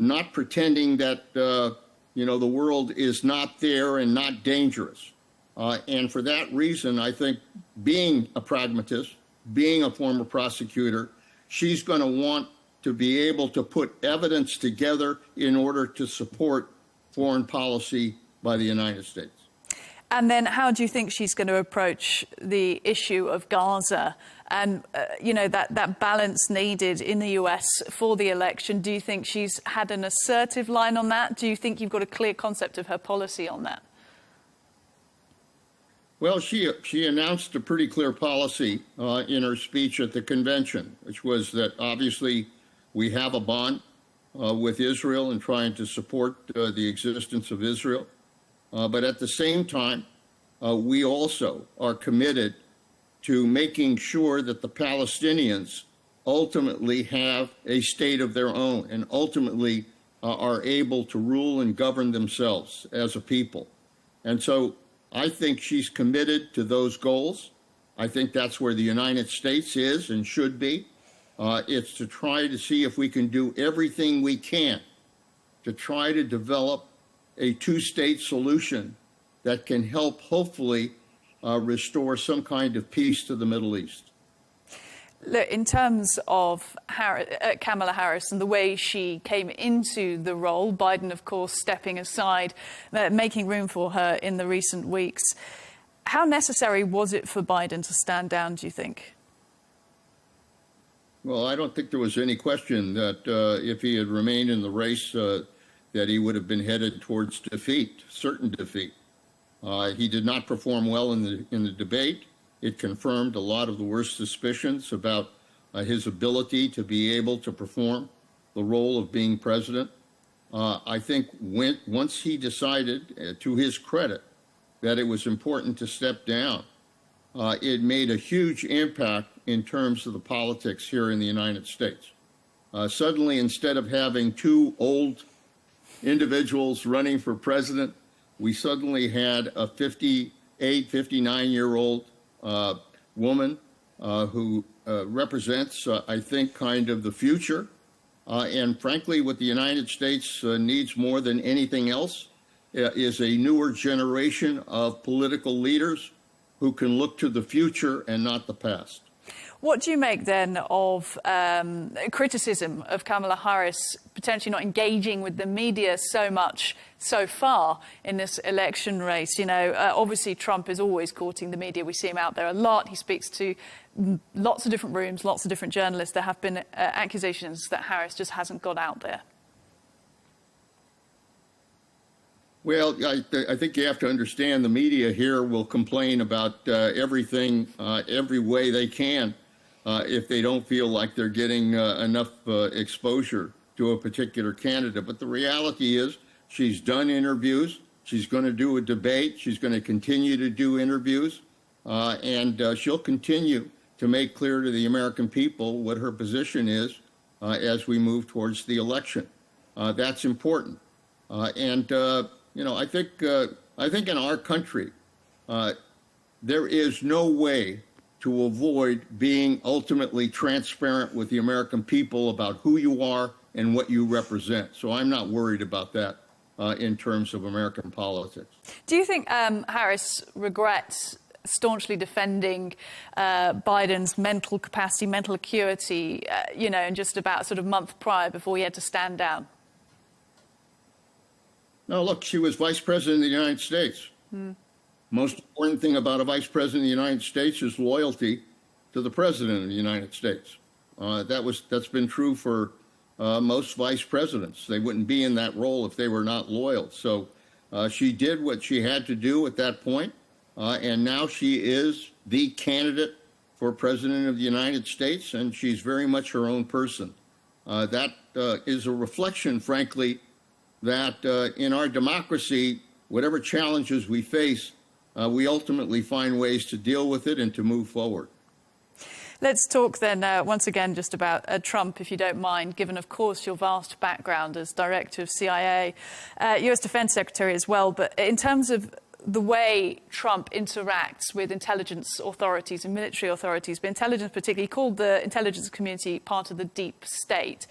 not pretending that, the world is not there and not dangerous. And for that reason, I think being a pragmatist, being a former prosecutor, she's going to want to be able to put evidence together in order to support foreign policy by the United States. And then how do you think she's going to approach the issue of Gaza and, that balance needed in the US for the election? Do you think she's had an assertive line on that? Do you think you've got a clear concept of her policy on that? Well, she announced a pretty clear policy in her speech at the convention, which was that obviously we have a bond with Israel and trying to support the existence of Israel. But at the same time, we also are committed to making sure that the Palestinians ultimately have a state of their own and ultimately are able to rule and govern themselves as a people. And so I think she's committed to those goals. I think that's where the United States is and should be. It's to try to see if we can do everything we can to try to develop a two-state solution that can help, hopefully, restore some kind of peace to the Middle East. Look, in terms of Kamala Harris and the way she came into the role, Biden, of course, stepping aside, making room for her in the recent weeks, how necessary was it for Biden to stand down, do you think? Well, I don't think there was any question that if he had remained in the race, that he would have been headed towards defeat, certain defeat. He did not perform well in the debate. It confirmed a lot of the worst suspicions about his ability to be able to perform the role of being president. I think once he decided, to his credit, that it was important to step down, it made a huge impact in terms of the politics here in the United States. Suddenly, instead of having two old individuals running for president, we suddenly had a 58, 59-year-old woman who represents, I think, kind of the future. And frankly, what the United States needs more than anything else is a newer generation of political leaders who can look to the future and not the past. What do you make then of criticism of Kamala Harris potentially not engaging with the media so much so far in this election race? Obviously Trump is always courting the media. We see him out there a lot. He speaks to lots of different rooms, lots of different journalists. There have been accusations that Harris just hasn't got out there. Well, I think you have to understand the media here will complain about everything, every way they can, if they don't feel like they're getting enough exposure to a particular candidate. But the reality is she's done interviews. She's going to do a debate. She's going to continue to do interviews. And she'll continue to make clear to the American people what her position is as we move towards the election. That's important. I think in our country, there is no way to avoid being ultimately transparent with the American people about who you are and what you represent. So I'm not worried about that in terms of American politics. Do you think Harris regrets staunchly defending Biden's mental capacity, mental acuity, in just about sort of month prior before he had to stand down? No, look, she was vice president of the United States. Most important thing about a vice president of the United States is loyalty to the president of the United States. That's been true for most vice presidents. They wouldn't be in that role if they were not loyal. So she did what she had to do at that point, and now she is the candidate for president of the United States, and she's very much her own person. That is a reflection, frankly, that in our democracy, whatever challenges we face, we ultimately find ways to deal with it and to move forward. Let's talk then once again just about Trump, if you don't mind, given, of course, your vast background as director of CIA, US Defense Secretary as well. But in terms of the way Trump interacts with intelligence authorities and military authorities, but intelligence particularly, he called the intelligence community part of the deep state.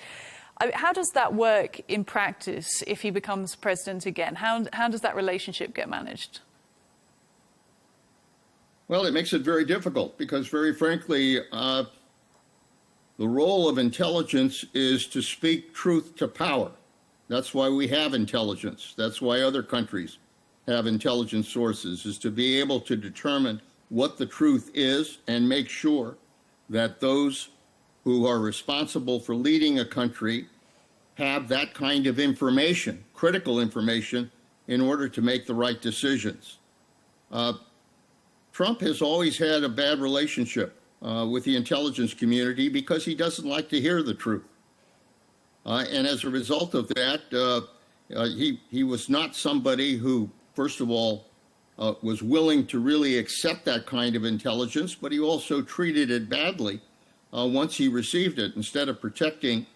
How does that work in practice if he becomes president again? How does that relationship get managed? Well, it makes it very difficult because, very frankly, the role of intelligence is to speak truth to power. That's why we have intelligence. That's why other countries have intelligence sources, is to be able to determine what the truth is and make sure that those who are responsible for leading a country have that kind of information, critical information, in order to make the right decisions. Trump has always had a bad relationship with the intelligence community because he doesn't like to hear the truth. And as a result of that, he was not somebody who, first of all, was willing to really accept that kind of intelligence, but he also treated it badly once he received it. Instead of protecting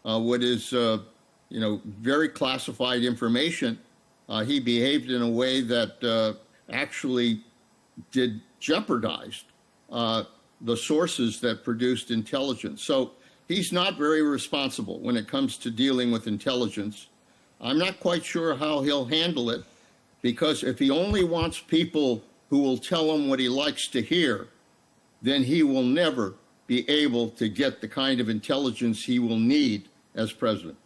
what is, very classified information, he behaved in a way that actually jeopardized the sources that produced intelligence. So he's not very responsible when it comes to dealing with intelligence. I'm not quite sure how he'll handle it, because if he only wants people who will tell him what he likes to hear, then he will never be able to get the kind of intelligence he will need as president.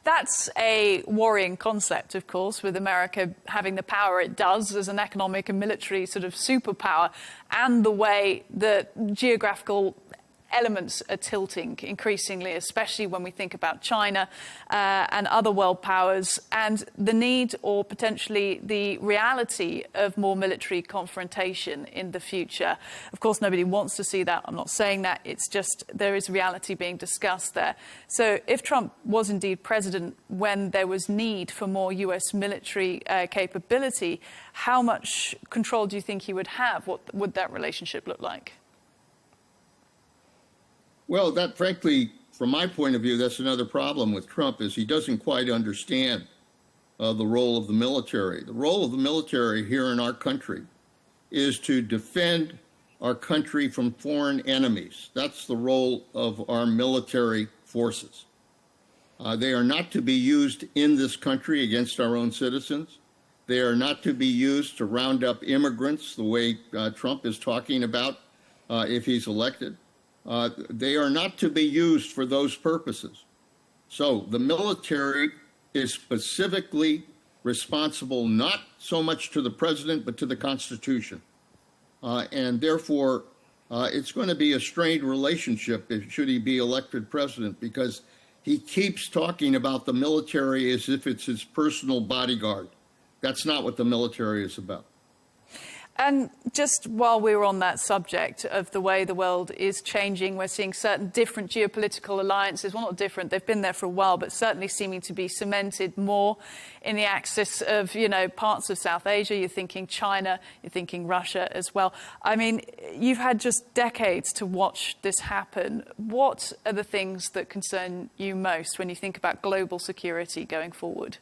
That's a worrying concept, of course, with America having the power it does as an economic and military sort of superpower, and the way that geographical elements are tilting increasingly, especially when we think about China and other world powers, and the need or potentially the reality of more military confrontation in the future. Of course, nobody wants to see that. I'm not saying that. It's just there is reality being discussed there. So if Trump was indeed president when there was need for more US military capability, how much control do you think he would have? What would that relationship look like? Well, that, frankly, from my point of view, that's another problem with Trump, is he doesn't quite understand the role of the military. The role of the military here in our country is to defend our country from foreign enemies. That's the role of our military forces. They are not to be used in this country against our own citizens. They are not to be used to round up immigrants the way Trump is talking about if he's elected. They are not to be used for those purposes. So the military is specifically responsible not so much to the president, but to the Constitution. And therefore, it's going to be a strained relationship should he be elected president, because he keeps talking about the military as if it's his personal bodyguard. That's not what the military is about. And just while we were on that subject of the way the world is changing, we're seeing certain different geopolitical alliances. Well, not different, they've been there for a while, but certainly seeming to be cemented more in the axis of, parts of South Asia. You're thinking China, you're thinking Russia as well. I mean, you've had just decades to watch this happen. What are the things that concern you most when you think about global security going forward?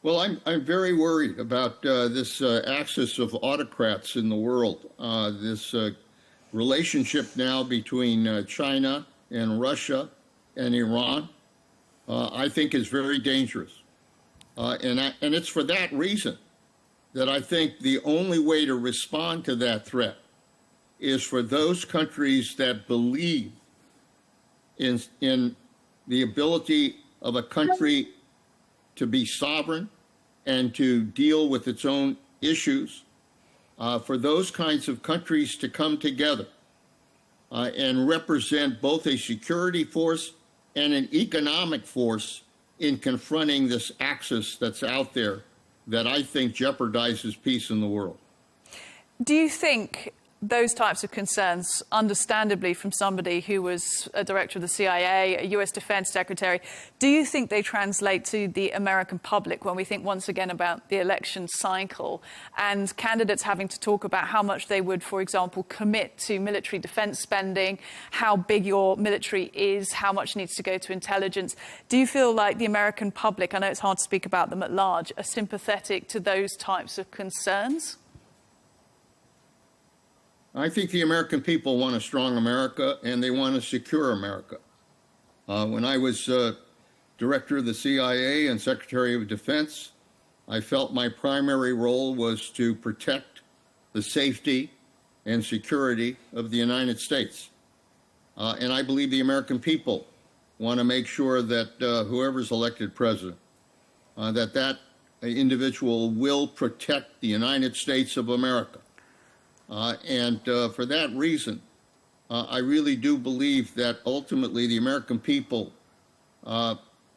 Well, I'm very worried about this axis of autocrats in the world, this relationship now between China and Russia and Iran, I think is very dangerous. And it's for that reason that I think the only way to respond to that threat is for those countries that believe in the ability of a country to be sovereign and to deal with its own issues, for those kinds of countries to come together and represent both a security force and an economic force in confronting this axis that's out there that I think jeopardizes peace in the world. Do you think those types of concerns, understandably from somebody who was a director of the CIA, a US Defense Secretary, do you think they translate to the American public when we think once again about the election cycle and candidates having to talk about how much they would, for example, commit to military defense spending, how big your military is, how much needs to go to intelligence? Do you feel like the American public, I know it's hard to speak about them at large, are sympathetic to those types of concerns? I think the American people want a strong America, and they want a secure America. When I was director of the CIA and Secretary of Defense, I felt my primary role was to protect the safety and security of the United States. And I believe the American people want to make sure that whoever's elected president, that individual will protect the United States of America. And for that reason, I really do believe that ultimately the American people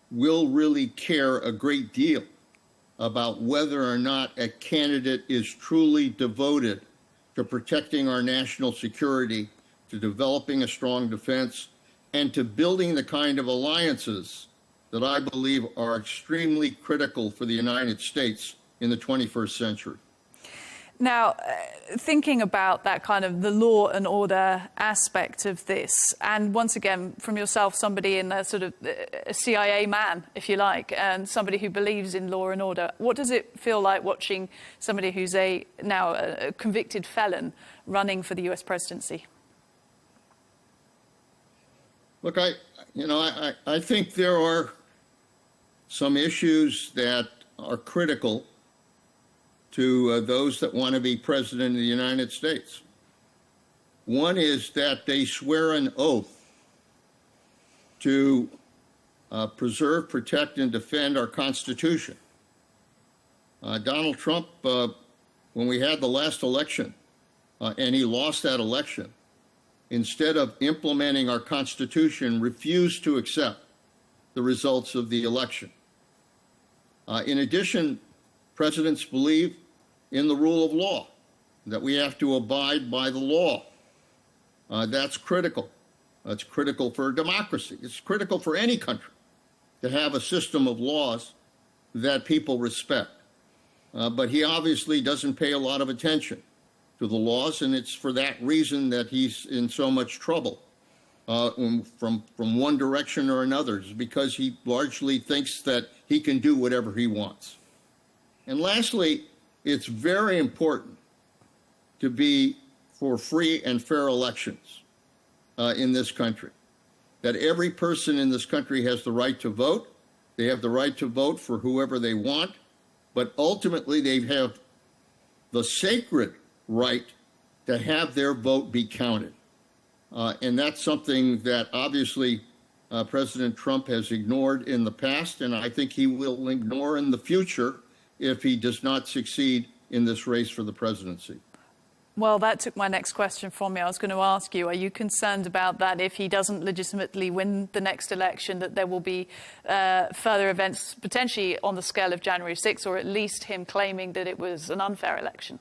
will really care a great deal about whether or not a candidate is truly devoted to protecting our national security, to developing a strong defense, and to building the kind of alliances that I believe are extremely critical for the United States in the 21st century. Now, thinking about that kind of the law and order aspect of this, and once again, from yourself, somebody in a sort of a CIA man, if you like, and somebody who believes in law and order, what does it feel like watching somebody who's now a convicted felon running for the US presidency? Look, I think there are some issues that are critical to those that want to be president of the United States. One is that they swear an oath to preserve, protect, and defend our Constitution. Donald Trump, when we had the last election, and he lost that election, instead of implementing our Constitution, refused to accept the results of the election. In addition, presidents believe in the rule of law, that we have to abide by the law. That's critical. That's critical for democracy. It's critical for any country to have a system of laws that people respect. But he obviously doesn't pay a lot of attention to the laws, and it's for that reason that he's in so much trouble from one direction or another. It's because he largely thinks that he can do whatever he wants. And lastly, it's very important to be for free and fair elections in this country, that every person in this country has the right to vote. They have the right to vote for whoever they want, but ultimately they have the sacred right to have their vote be counted. And that's something that obviously President Trump has ignored in the past, and I think he will ignore in the future if he does not succeed in this race for the presidency. Well, that took my next question from me. I was going to ask you, are you concerned about that if he doesn't legitimately win the next election, that there will be further events potentially on the scale of January 6th, or at least him claiming that it was an unfair election?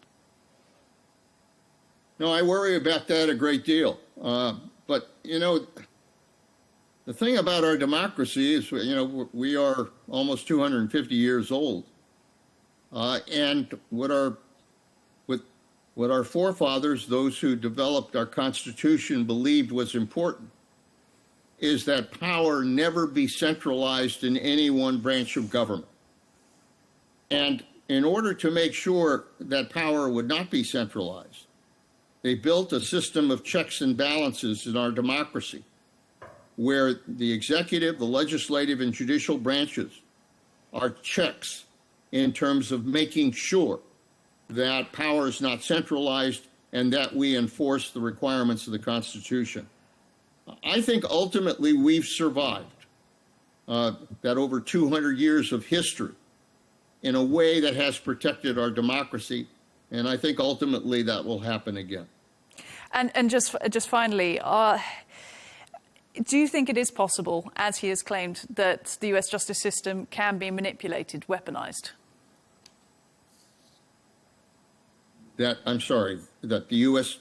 No, I worry about that a great deal. But, the thing about our democracy is, we are almost 250 years old. And what our forefathers, those who developed our Constitution, believed was important is that power never be centralized in any one branch of government. And in order to make sure that power would not be centralized, they built a system of checks and balances in our democracy where the executive, the legislative, and judicial branches are checks in terms of making sure that power is not centralized and that we enforce the requirements of the Constitution. I think ultimately we've survived that over 200 years of history in a way that has protected our democracy, and I think ultimately that will happen again. And just finally, do you think it is possible, as he has claimed, that the US justice system can be manipulated, weaponized? That, I'm sorry, that the US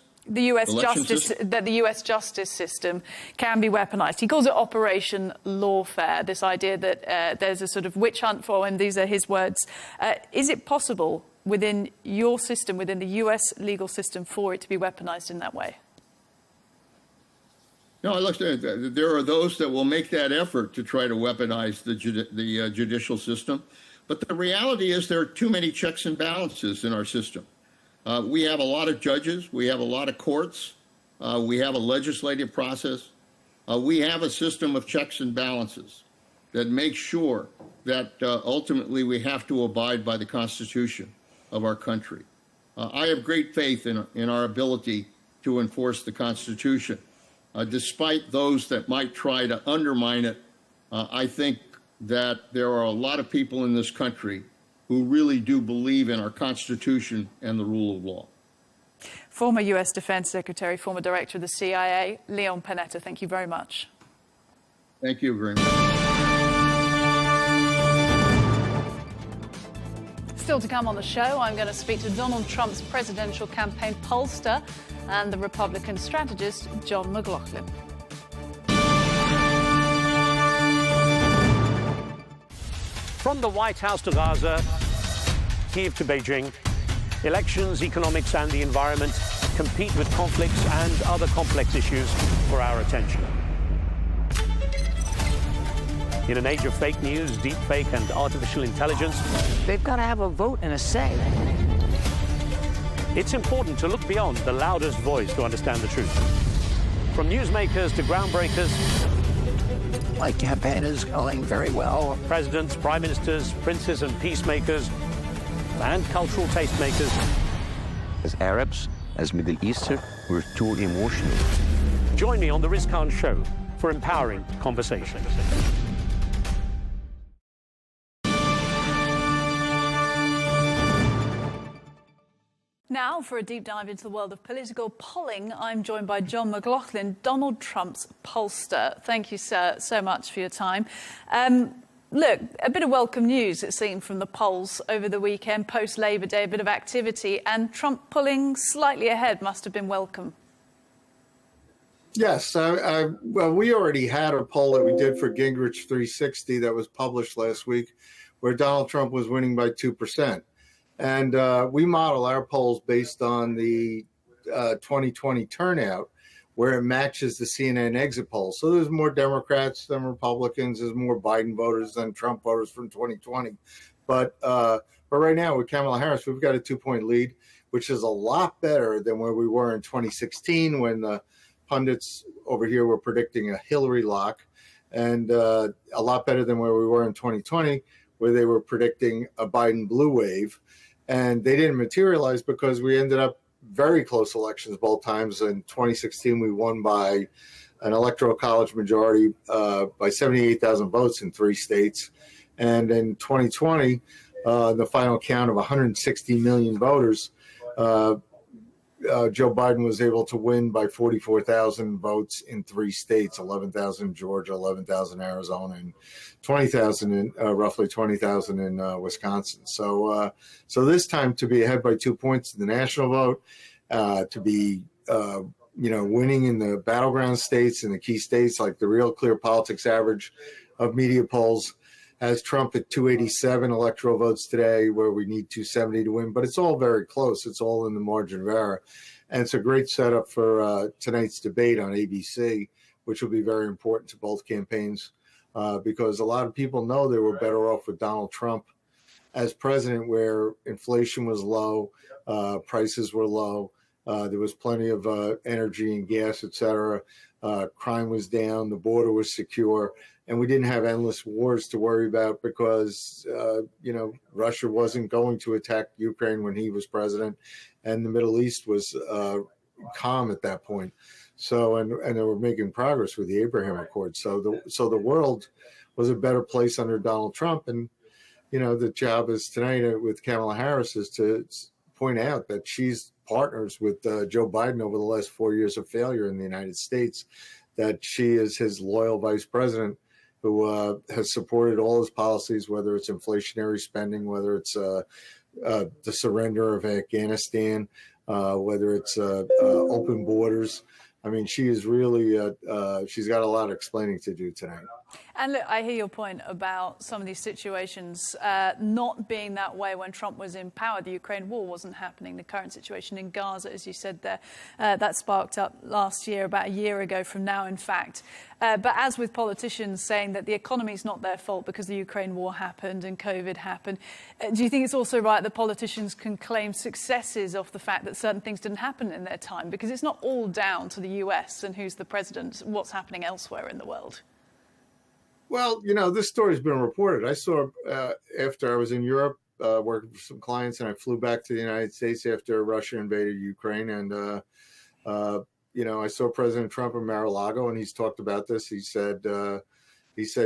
justice system can be weaponized. He calls it Operation Lawfare, this idea that there's a sort of witch hunt for him. These are his words. Is it possible within your system, within the US legal system, for it to be weaponized in that way? No, look, there are those that will make that effort to try to weaponize the judicial system. But the reality is there are too many checks and balances in our system. We have a lot of judges. We have a lot of courts. We have a legislative process. We have a system of checks and balances that makes sure that ultimately we have to abide by the Constitution of our country. I have great faith in our ability to enforce the Constitution. Despite those that might try to undermine it, I think that there are a lot of people in this country who really do believe in our Constitution and the rule of law. Former US Defense Secretary, former Director of the CIA, Leon Panetta, thank you very much. Thank you very much. Still to come on the show, I'm going to speak to Donald Trump's presidential campaign pollster and the Republican strategist, John McLaughlin. From the White House to Gaza, Kiev to Beijing, elections, economics and the environment compete with conflicts and other complex issues for our attention. In an age of fake news, deepfake and artificial intelligence, they've got to have a vote and a say. It's important to look beyond the loudest voice to understand the truth. From newsmakers to groundbreakers, my campaign is going very well. Presidents, prime ministers, princes and peacemakers, and cultural tastemakers. As Arabs, as Middle Eastern, we're too emotional. Join me on The Riz Khan Show for empowering conversation. Now, for a deep dive into the world of political polling, I'm joined by John McLaughlin, Donald Trump's pollster. Thank you, sir, so much for your time. Look, a bit of welcome news, it seemed, from the polls over the weekend, post-Labor Day, a bit of activity, and Trump pulling slightly ahead must have been welcome. Yes. Well, we already had a poll that we did for Gingrich 360 that was published last week, where Donald Trump was winning by 2%. And we model our polls based on the 2020 turnout, where it matches the CNN exit poll. So there's more Democrats than Republicans. There's more Biden voters than Trump voters from 2020. But right now with Kamala Harris, we've got a 2-point lead, which is a lot better than where we were in 2016 when the pundits over here were predicting a Hillary lock, and a lot better than where we were in 2020, where they were predicting a Biden blue wave. And they didn't materialize because we ended up very close elections both times. In 2016, we won by an electoral college majority by 78,000 votes in 3 states. And in 2020, the final count of 160 million voters, Joe Biden was able to win by 44,000 votes in 3 states, 11,000 in Georgia, 11,000 in Arizona, and 20,000 in roughly 20,000 in Wisconsin. So this time to be ahead by 2 points in the national vote, to be winning in the battleground states and the key states, like the Real Clear Politics average of media polls has Trump at 287 electoral votes today, where we need 270 to win. But it's all very close. It's all in the margin of error. And it's a great setup for tonight's debate on ABC, which will be very important to both campaigns, because a lot of people know they were better off with Donald Trump as president, where inflation was low, prices were low, There was plenty of energy and gas, et cetera. Crime was down. The border was secure. And we didn't have endless wars to worry about because, Russia wasn't going to attack Ukraine when he was president. And the Middle East was calm at that point. So, and they were making progress with the Abraham Accords. So the world was a better place under Donald Trump. And, the job is tonight with Kamala Harris is to point out that she's partners with Joe Biden over the last 4 years of failure in the United States, that she is his loyal vice president who has supported all his policies, whether it's inflationary spending, whether it's the surrender of Afghanistan, whether it's open borders. I mean, she is really, she's got a lot of explaining to do tonight. And look, I hear your point about some of these situations not being that way when Trump was in power. The Ukraine war wasn't happening. The current situation in Gaza, as you said there, that sparked up last year, about a year ago from now, in fact. But as with politicians saying that the economy is not their fault because the Ukraine war happened and COVID happened, do you think it's also right that politicians can claim successes off the fact that certain things didn't happen in their time? Because it's not all down to the US and who's the president, what's happening elsewhere in the world. Well, this story's been reported. I saw after I was in Europe working for some clients, and I flew back to the United States after Russia invaded Ukraine. And, I saw President Trump in Mar-a-Lago, and he's talked about this. He said, this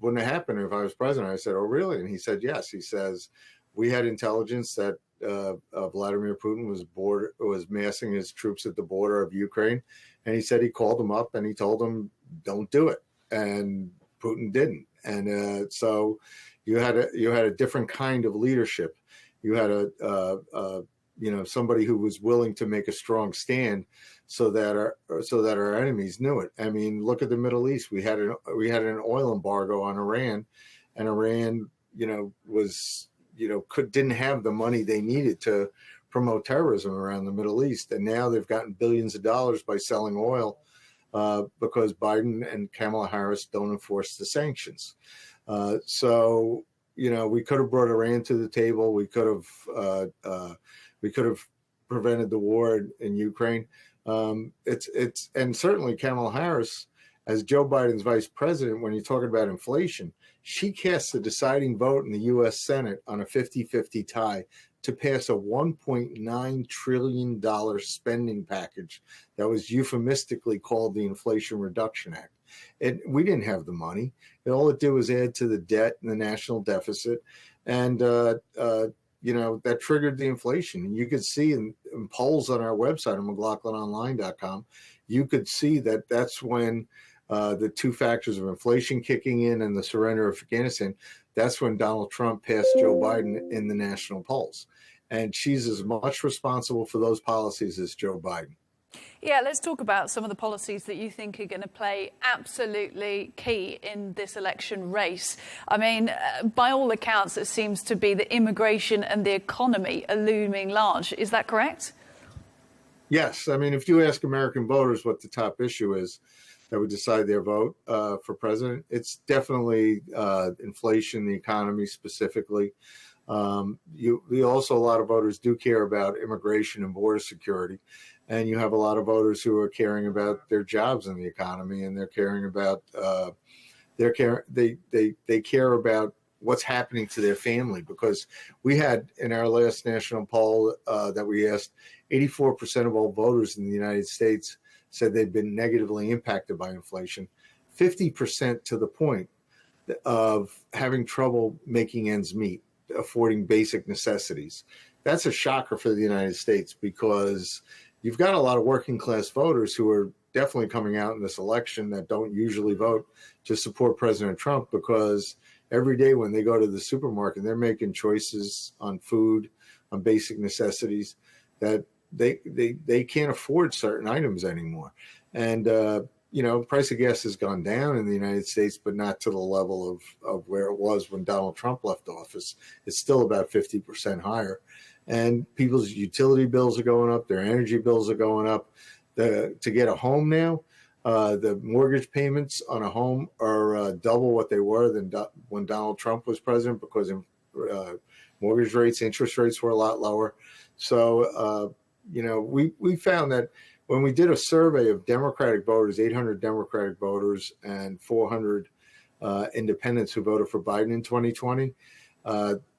wouldn't have happened if I was president. I said, oh, really? And he said, yes. He says, we had intelligence that Vladimir Putin was massing his troops at the border of Ukraine. And he said he called them up and he told them, don't do it. And Putin didn't. And so you had a different kind of leadership. You had somebody who was willing to make a strong stand so that our enemies knew it. I mean, look at the Middle East. We had an oil embargo on Iran, and Iran, didn't have the money they needed to promote terrorism around the Middle East. And now they've gotten billions of dollars by selling oil because Biden and Kamala Harris don't enforce the sanctions. So we could have brought Iran to the table. We could have prevented the war in Ukraine. And certainly Kamala Harris, as Joe Biden's vice president, when you're talking about inflation, she casts the deciding vote in the U.S. Senate on a 50-50 tie to pass a $1.9 trillion spending package that was euphemistically called the Inflation Reduction Act. We didn't have the money. All it did was add to the debt and the national deficit. And, that triggered the inflation. And you could see in polls on our website, on McLaughlinonline.com, you could see that that's when the two factors of inflation kicking in and the surrender of Afghanistan, that's when Donald Trump passed Joe Biden in the national polls. And she's as much responsible for those policies as Joe Biden. Yeah, let's talk about some of the policies that you think are going to play absolutely key in this election race. I mean, by all accounts, it seems to be the immigration and the economy are looming large. Is that correct? Yes. I mean, if you ask American voters what the top issue is that would decide their vote for president, it's definitely inflation, the economy specifically. Also, a lot of voters do care about immigration and border security. And you have a lot of voters who are caring about their jobs in the economy, and they're caring about they care about what's happening to their family. Because we had in our last national poll that we asked, 84% of all voters in the United States said they'd been negatively impacted by inflation, 50% to the point of having trouble making ends meet, affording basic necessities. That's a shocker for the United States, because you've got a lot of working class voters who are definitely coming out in this election that don't usually vote to support President Trump, because every day when they go to the supermarket, they're making choices on food, on basic necessities that they can't afford certain items anymore. And, price of gas has gone down in the United States, but not to the level of where it was when Donald Trump left office. It's still about 50% higher. And people's utility bills are going up, their energy bills are going up. To get a home now, the mortgage payments on a home are double what they were than when Donald Trump was president, because mortgage rates, interest rates were a lot lower. So, we found that when we did a survey of Democratic voters, 800 Democratic voters and 400 independents who voted for Biden in 2020,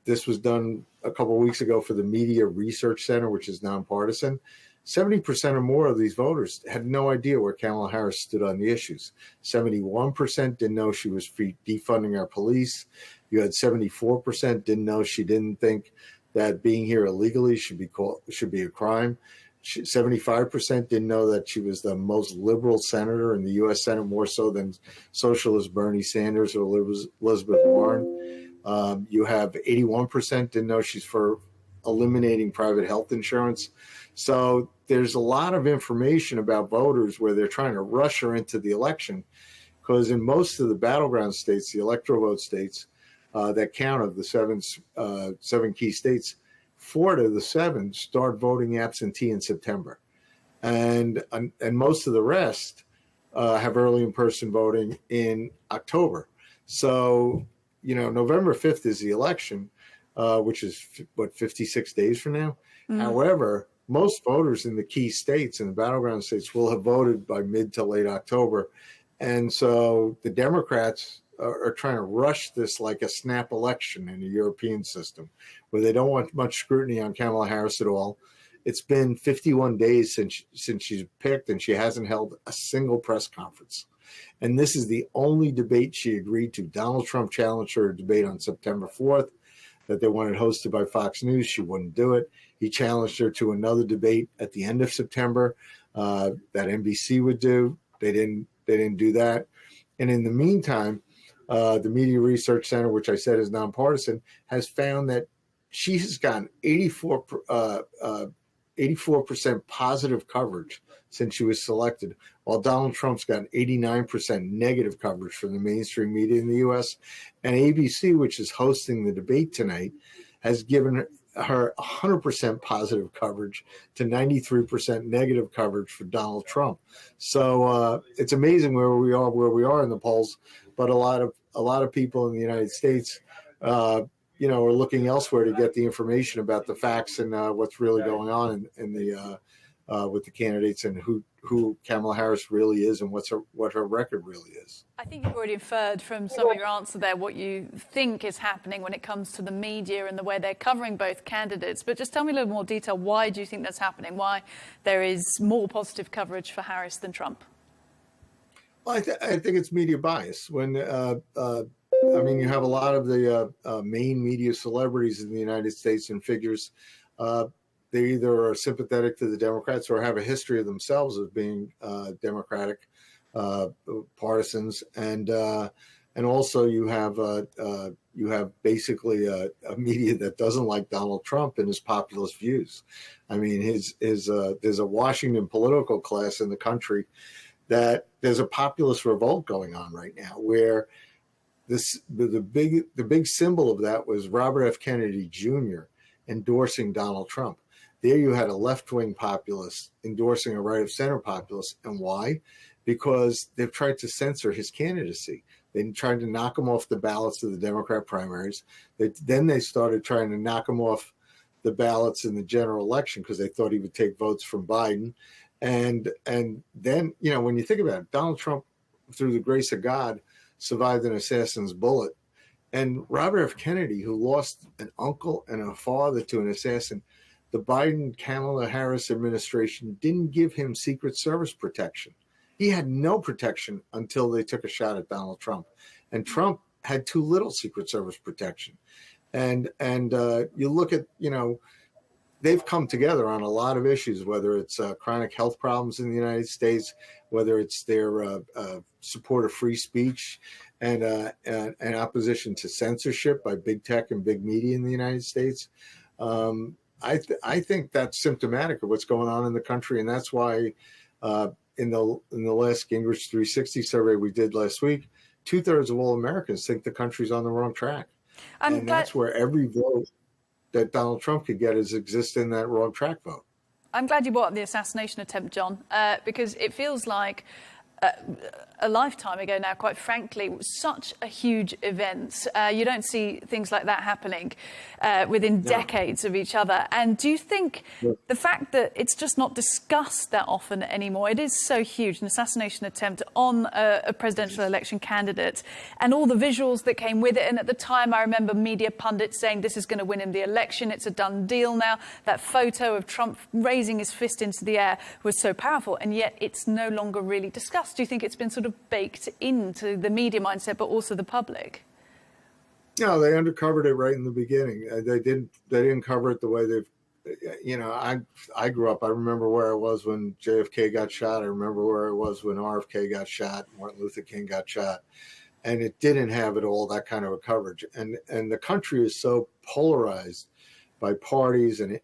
this was done a couple of weeks ago for the Media Research Center, which is nonpartisan. 70% or more of these voters had no idea where Kamala Harris stood on the issues. 71% didn't know she was defunding our police. You had 74% didn't know she didn't think that being here illegally should be a crime. 75% didn't know that she was the most liberal senator in the U.S. Senate, more so than socialist Bernie Sanders or Elizabeth Warren. You have 81% didn't know she's for eliminating private health insurance. So there's a lot of information about voters where they're trying to rush her into the election, because in most of the battleground states, the electoral vote states that count of the seven key states, 4 to the 7 start voting absentee in September, and most of the rest have early in-person voting in October. So November 5th is the election, which is 56 days from now. Mm-hmm. However, most voters in the key states and the battleground states will have voted by mid to late October. And so the Democrats are trying to rush this like a snap election in a European system where they don't want much scrutiny on Kamala Harris at all. It's been 51 days since she's picked, and she hasn't held a single press conference. And this is the only debate she agreed to. Donald Trump challenged her to debate on September 4th that they wanted hosted by Fox News. She wouldn't do it. He challenged her to another debate at the end of September that NBC would do. They didn't do that. And in the meantime, the Media Research Center, which I said is nonpartisan, has found that she has gotten 84% positive coverage since she was selected, while Donald Trump's gotten 89% negative coverage from the mainstream media in the U.S. And ABC, which is hosting the debate tonight, has given her 100% positive coverage to 93% negative coverage for Donald Trump. So it's amazing where we are in the polls, but a lot of people in the United States, are looking elsewhere to get the information about the facts and what's really going on in the with the candidates and who Kamala Harris really is and what her record really is. I think you've already inferred from some of your answer there what you think is happening when it comes to the media and the way they're covering both candidates. But just tell me a little more detail. Why do you think that's happening? Why there is more positive coverage for Harris than Trump? Well, I think it's media bias. When you have a lot of the main media celebrities in the United States and figures. They either are sympathetic to the Democrats or have a history of themselves of being Democratic partisans, and also you have basically a media that doesn't like Donald Trump and his populist views. I mean, there's a Washington political class in the country that there's a populist revolt going on right now, where the big symbol of that was Robert F. Kennedy Jr. endorsing Donald Trump. There you had a left-wing populist endorsing a right-of-center populist. And why? Because they've tried to censor his candidacy. They tried to knock him off the ballots of the Democrat primaries. Then they started trying to knock him off the ballots in the general election because they thought he would take votes from Biden. And then, when you think about it, Donald Trump, through the grace of God, survived an assassin's bullet. And Robert F. Kennedy, who lost an uncle and a father to an assassin, the Biden-Kamala Harris administration didn't give him Secret Service protection. He had no protection until they took a shot at Donald Trump. And Trump had too little Secret Service protection. And you look at, they've come together on a lot of issues, whether it's chronic health problems in the United States, whether it's their support of free speech and opposition to censorship by big tech and big media in the United States. I think that's symptomatic of what's going on in the country, and that's why in the last Gingrich 360 survey we did last week, 2/3 of all Americans think the country's on the wrong track, and that's where every vote that Donald Trump could get exists in that wrong track vote. I'm glad you brought up the assassination attempt, John, because it feels like a lifetime ago now, quite frankly. It was such a huge event. You don't see things like that happening within decades of each other. And do you think the fact that it's just not discussed that often anymore, it is so huge, an assassination attempt on a presidential election candidate, and all the visuals that came with it. And at the time, I remember media pundits saying this is going to win him the election. It's a done deal now. That photo of Trump raising his fist into the air was so powerful, and yet it's no longer really discussed. Do you think it's been sort of baked into the media mindset, but also the public? No, they undercovered it right in the beginning. They didn't cover it the way they've, you know, I grew up, I remember where I was when JFK got shot. I remember where I was when RFK got shot, Martin Luther King got shot. And it didn't have at all that kind of a coverage. And the country is so polarized by parties and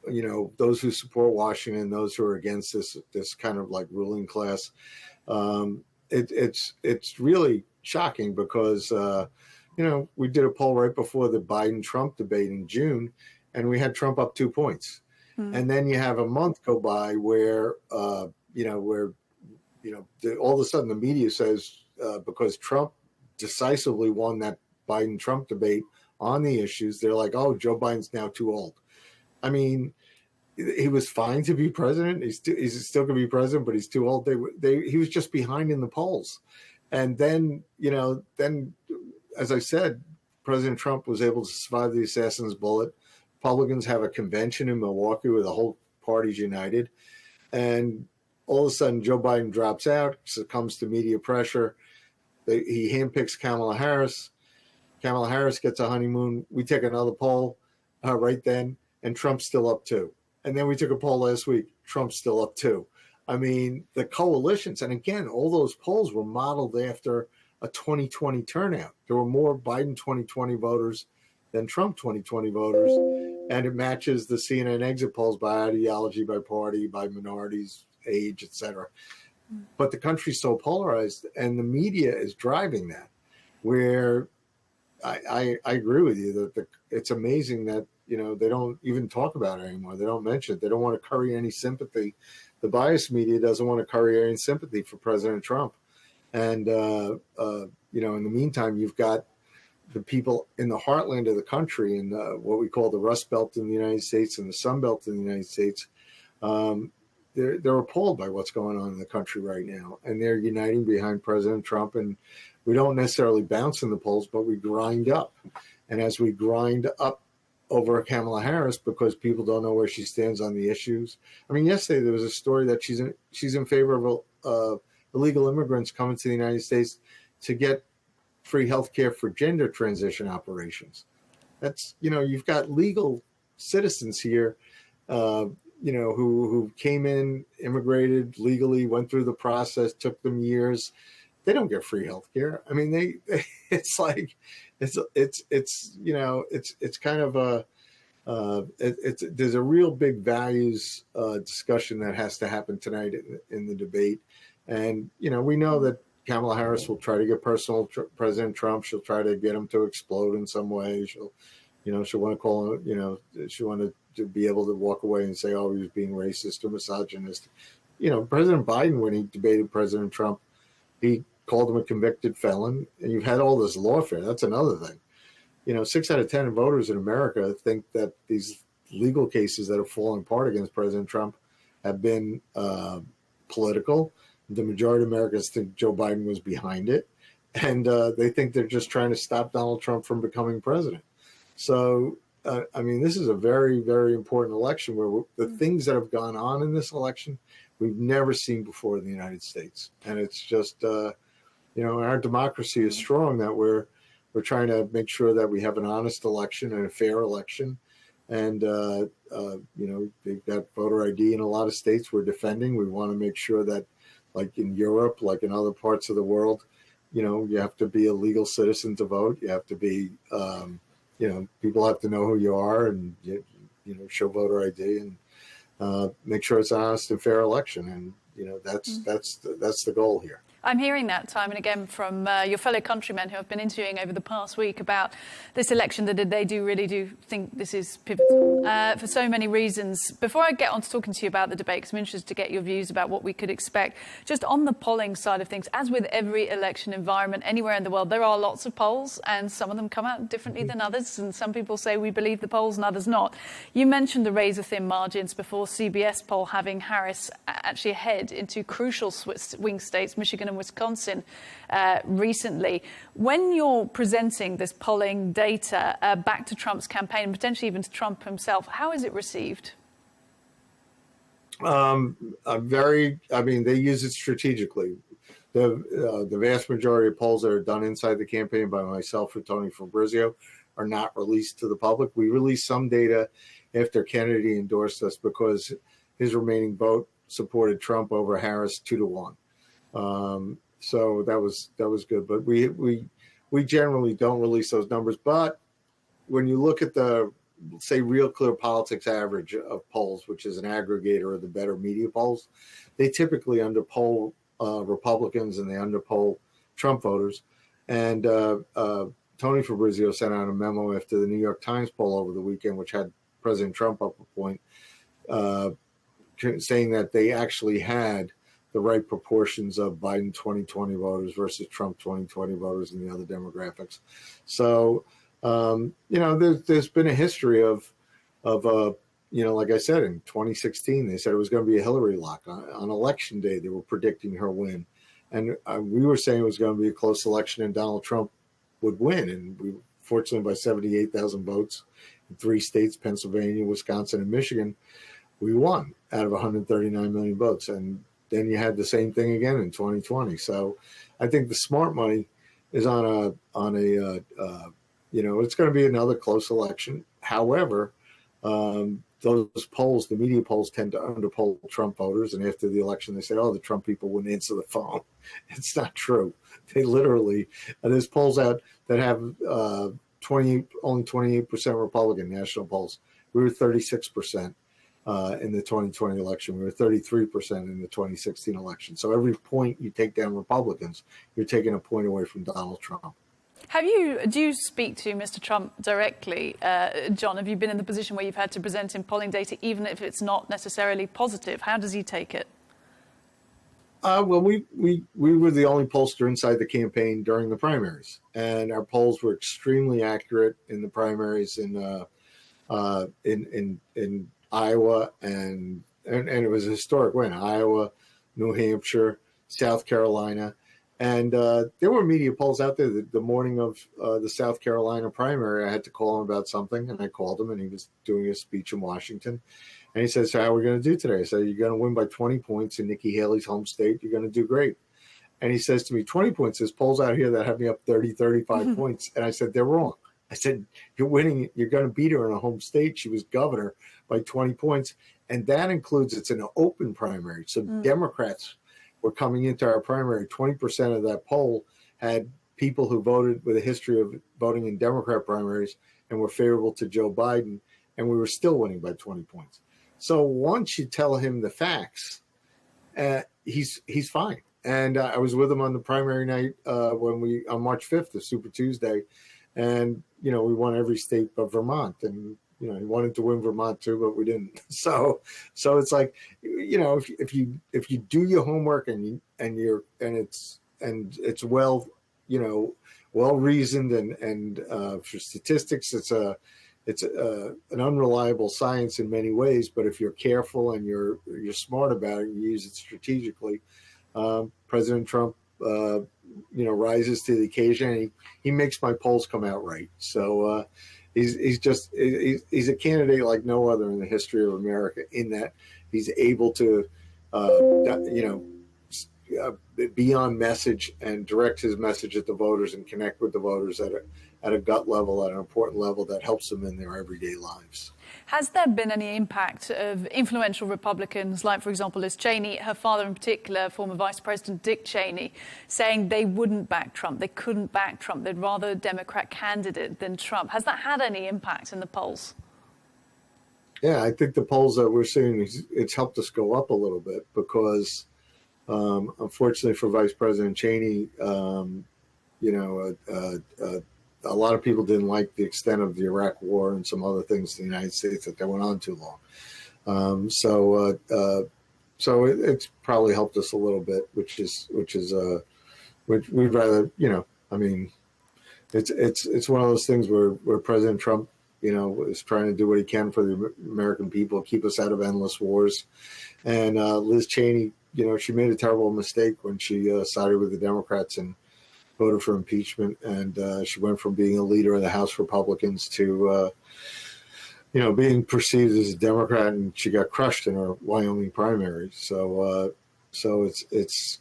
you know, those who support Washington, those who are against this kind of like ruling class. It's really shocking because, you know, we did a poll right before the Biden-Trump debate in June, and we had Trump up 2 points. And then you have a month go by where, all of a sudden the media says, because Trump decisively won that Biden-Trump debate on the issues, they're like, oh, Joe Biden's now too old. I mean, he was fine to be president. He's still going to be president, but he's too old. He was just behind in the polls. And then, you know, as I said, President Trump was able to survive the assassin's bullet. Republicans have a convention in Milwaukee where the whole party's united. And all of a sudden, Joe Biden drops out, succumbs to media pressure. He handpicks Kamala Harris. Kamala Harris gets a honeymoon. We take another poll right then, and Trump's still up 2. And then we took a poll last week. Trump's still up 2. I mean, the coalitions, and again, all those polls were modeled after a 2020 turnout. There were more Biden 2020 voters than Trump 2020 voters. And it matches the CNN exit polls by ideology, by party, by minorities, age, etc. But the country's so polarized, and the media is driving that, where I agree with you that it's amazing that, you know, they don't even talk about it anymore. They don't mention it. They don't want to curry any sympathy. The biased media doesn't want to curry any sympathy for President Trump. And, you know, in the meantime, you've got the people in the heartland of the country, in what we call the Rust Belt in the United States and the Sun Belt in the United States. They're appalled by what's going on in the country right now. And they're uniting behind President Trump. And we don't necessarily bounce in the polls, but we grind up. And as we grind up over Kamala Harris, because people don't know where she stands on the issues. I mean, yesterday there was a story that she's in favor of illegal immigrants coming to the United States to get free health care for gender transition operations. That's, you know, you've got legal citizens here, you know, who came in, immigrated legally, went through the process, took them years. They don't get free health care. I mean, it's like, it's you know, it's kind of a, there's a real big values discussion that has to happen tonight in the debate. And, you know, we know that Kamala Harris will try to get personal President Trump. She'll try to get him to explode in some way. She'll want to call him, you know, she'll want to be able to walk away and say, oh, he was being racist or misogynist. You know, President Biden, when he debated President Trump, he called him a convicted felon. And you've had all this lawfare. That's another thing. You know, 6 out of 10 voters in America think that these legal cases that are falling apart against President Trump have been political. The majority of Americans think Joe Biden was behind it. And they think they're just trying to stop Donald Trump from becoming president. So, I mean, this is a very, very important election where the things that have gone on in this election, we've never seen before in the United States. And it's just, you know, our democracy is strong that we're trying to make sure that we have an honest election and a fair election. And, you know, they've got voter ID in a lot of states we're defending. We want to make sure that, like in Europe, like in other parts of the world, you know, you have to be a legal citizen to vote. You have to be, you know, people have to know who you are and, you know, show voter ID and make sure it's an honest and fair election. And, you know, that's the goal here. I'm hearing that time and again from your fellow countrymen who I've been interviewing over the past week about this election, that they really do think this is pivotal for so many reasons. Before I get on to talking to you about the debate, because I'm interested to get your views about what we could expect, just on the polling side of things, as with every election environment anywhere in the world, there are lots of polls and some of them come out differently than others. And some people say we believe the polls and others not. You mentioned the razor-thin margins before, CBS poll having Harris actually ahead into crucial swing states, Michigan and Wisconsin, recently. When you're presenting this polling data back to Trump's campaign and potentially even to Trump himself, how is it received? I mean, they use it strategically. The vast majority of polls that are done inside the campaign by myself or Tony Fabrizio are not released to the public. We released some data after Kennedy endorsed us because his remaining vote supported Trump over Harris 2-1. So that was good. But we generally don't release those numbers. But when you look at the, say, Real Clear Politics average of polls, which is an aggregator of the better media polls, they typically underpoll Republicans and they underpoll Trump voters. And Tony Fabrizio sent out a memo after the New York Times poll over the weekend, which had President Trump up a point, saying that they actually had the right proportions of Biden 2020 voters versus Trump 2020 voters and the other demographics. So, there's been a history of like I said, in 2016, they said it was going to be a Hillary lock. On election day, they were predicting her win. And we were saying it was going to be a close election and Donald Trump would win. And we, fortunately, by 78,000 votes in 3 states, Pennsylvania, Wisconsin, and Michigan, we won out of 139 million votes. And then you had the same thing again in 2020. So I think the smart money is on a it's going to be another close election. However, those polls, the media polls, tend to underpoll Trump voters. And after the election, they say, oh, the Trump people wouldn't answer the phone. It's not true. They literally, there's polls out that have only 28% Republican national polls. We were 36%. In the 2020 election. We were 33% in the 2016 election. So every point you take down Republicans, you're taking a point away from Donald Trump. Do you speak to Mr. Trump directly, John? Have you been in the position where you've had to present him polling data, even if it's not necessarily positive? How does he take it? Well, we were the only pollster inside the campaign during the primaries, and our polls were extremely accurate in the primaries in Iowa, and it was a historic win. Iowa, New Hampshire, South Carolina. And there were media polls out there. The morning of the South Carolina primary, I had to call him about something, and I called him, and he was doing a speech in Washington. And he said, so how are we going to do today? I said, you're going to win by 20 points in Nikki Haley's home state. You're going to do great. And he says to me, 20 points, there's polls out here that have me up 30, 35 points. And I said, they're wrong. I said, you're winning. You're going to beat her in a home state. She was governor by 20 points. And that includes, it's an open primary. So Democrats were coming into our primary. 20% of that poll had people who voted with a history of voting in Democrat primaries and were favorable to Joe Biden. And we were still winning by 20 points. So once you tell him the facts, he's fine. And I was with him on the primary night on March 5th, the Super Tuesday. And, we won every state but Vermont. And, he wanted to win Vermont too, but we didn't. So it's like, if you do your homework and it's well reasoned and for statistics, it's an unreliable science in many ways. But if you're careful and you're smart about it, you use it strategically. President Trump, rises to the occasion. He makes my polls come out right. So he's a candidate like no other in the history of America, in that he's able to, be on message and direct his message at the voters and connect with the voters at a gut level, at an important level that helps them in their everyday lives. Has there been any impact of influential Republicans, like, for example, Liz Cheney, her father in particular, former Vice President Dick Cheney, saying they wouldn't back Trump, they couldn't back Trump, they'd rather a Democrat candidate than Trump? Has that had any impact in the polls? Yeah, I think the polls that we're seeing, it's helped us go up a little bit because Unfortunately for Vice President Cheney, a lot of people didn't like the extent of the Iraq War and some other things in the United States that went on too long. So it's probably helped us a little bit, which we'd rather, I mean, it's one of those things where President Trump, is trying to do what he can for the American people, keep us out of endless wars. And Liz Cheney, she made a terrible mistake when she sided with the Democrats and voted for impeachment. And she went from being a leader of the House Republicans to, being perceived as a Democrat, and she got crushed in her Wyoming primary. So it's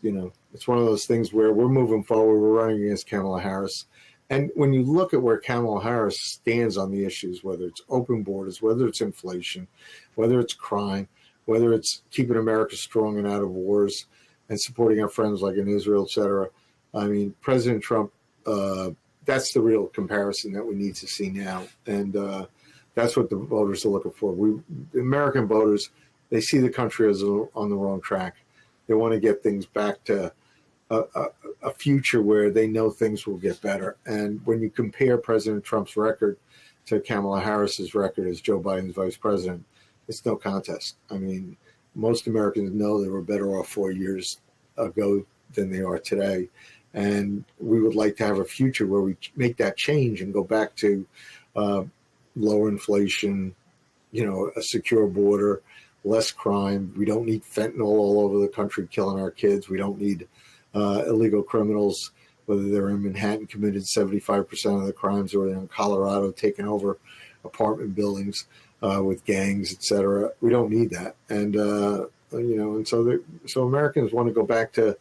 one of those things where we're moving forward. We're running against Kamala Harris. And when you look at where Kamala Harris stands on the issues, whether it's open borders, whether it's inflation, whether it's crime, whether it's keeping America strong and out of wars and supporting our friends like in Israel, et cetera. I mean, President Trump, that's the real comparison that we need to see now. And that's what the voters are looking for. The American voters, they see the country as on the wrong track. They want to get things back to a future where they know things will get better. And when you compare President Trump's record to Kamala Harris's record as Joe Biden's vice president, it's no contest. I mean, most Americans know they were better off 4 years ago than they are today. And we would like to have a future where we make that change and go back to lower inflation, a secure border, less crime. We don't need fentanyl all over the country killing our kids. We don't need illegal criminals, whether they're in Manhattan, committed 75% of the crimes, or they're in Colorado taking over apartment buildings with gangs, et cetera. We don't need that. And, and so Americans want to go back to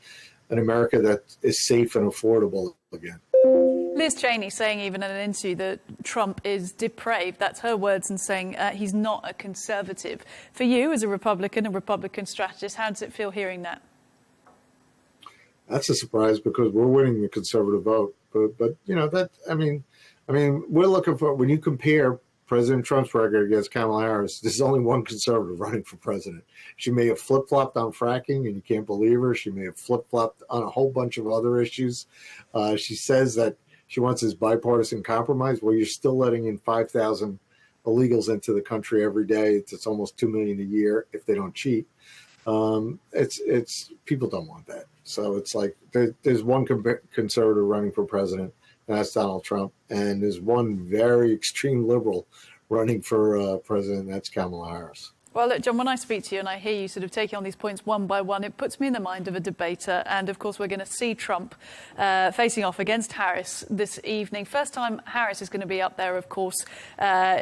an America that is safe and affordable again. Liz Cheney saying even in an interview that Trump is depraved. That's her words, and saying he's not a conservative. For you as a Republican strategist, how does it feel hearing that? That's a surprise because we're winning the conservative vote. But we're looking for, when you compare President Trump's record against Kamala Harris, there's only one conservative running for president. She may have flip-flopped on fracking, and you can't believe her. She may have flip-flopped on a whole bunch of other issues. She says that she wants this bipartisan compromise. Well, you're still letting in 5,000 illegals into the country every day. It's almost 2 million a year if they don't cheat. It's people don't want that. So it's like there's one conservative running for president, and that's Donald Trump. And there's one very extreme liberal running for president, and that's Kamala Harris. Well, look, John, when I speak to you and I hear you sort of taking on these points one by one, it puts me in the mind of a debater. And, of course, we're going to see Trump facing off against Harris this evening. First time Harris is going to be up there, of course,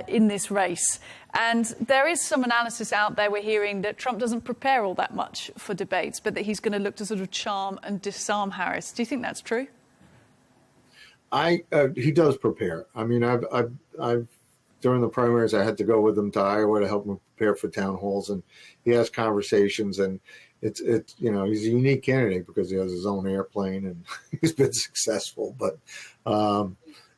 in this race. And there is some analysis out there. We're hearing that Trump doesn't prepare all that much for debates, but that he's going to look to sort of charm and disarm Harris. Do you think that's true? He does prepare. I mean, I've during the primaries, I had to go with him to Iowa to help him prepare for town halls, and he has conversations, and it's he's a unique candidate because he has his own airplane and he's been successful. But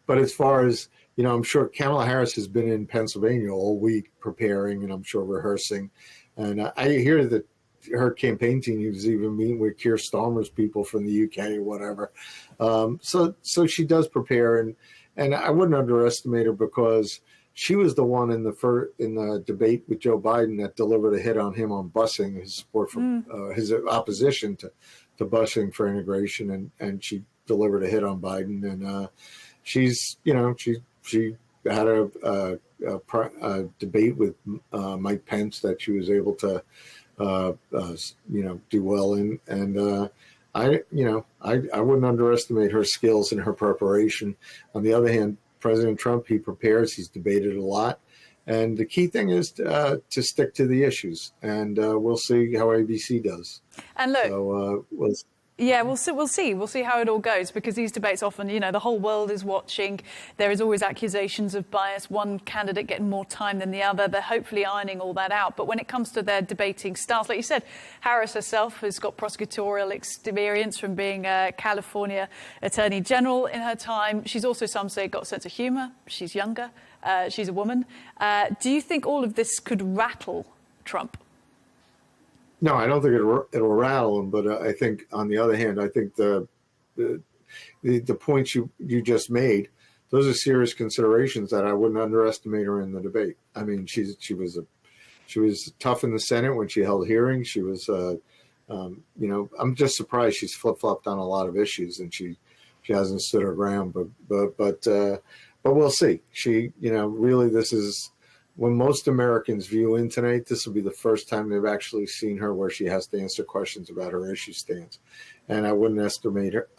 as far as, I'm sure Kamala Harris has been in Pennsylvania all week preparing, and I'm sure rehearsing. And I hear that her campaign team was even meeting with Keir Starmer's people from the UK or whatever. So she does prepare, and I wouldn't underestimate her because she was the one in the debate with Joe Biden that delivered a hit on him on busing, his support for his opposition to busing for integration, and she delivered a hit on Biden. And she's she had a debate with Mike Pence that she was able to do well in, and I wouldn't underestimate her skills and her preparation. On the other hand, President Trump, he prepares, he's debated a lot. And the key thing is to stick to the issues. And we'll see how ABC does. And look, so, we'll see how it all goes, because these debates often, the whole world is watching. There is always accusations of bias, one candidate getting more time than the other. They're hopefully ironing all that out. But when it comes to their debating styles, like you said, Harris herself has got prosecutorial experience from being a California Attorney General in her time. She's also, some say, got a sense of humor. She's younger. She's a woman. Do you think all of this could rattle Trump? No, I don't think it'll rattle him. But I think, on the other hand, I think the points you just made, those are serious considerations that I wouldn't underestimate her in the debate. I mean, she was tough in the Senate when she held hearings. She was, I'm just surprised she's flip-flopped on a lot of issues, and she hasn't stood her ground. But we'll see. She, really, this is when most Americans view in tonight. This will be the first time they've actually seen her where she has to answer questions about her issue stance, and I wouldn't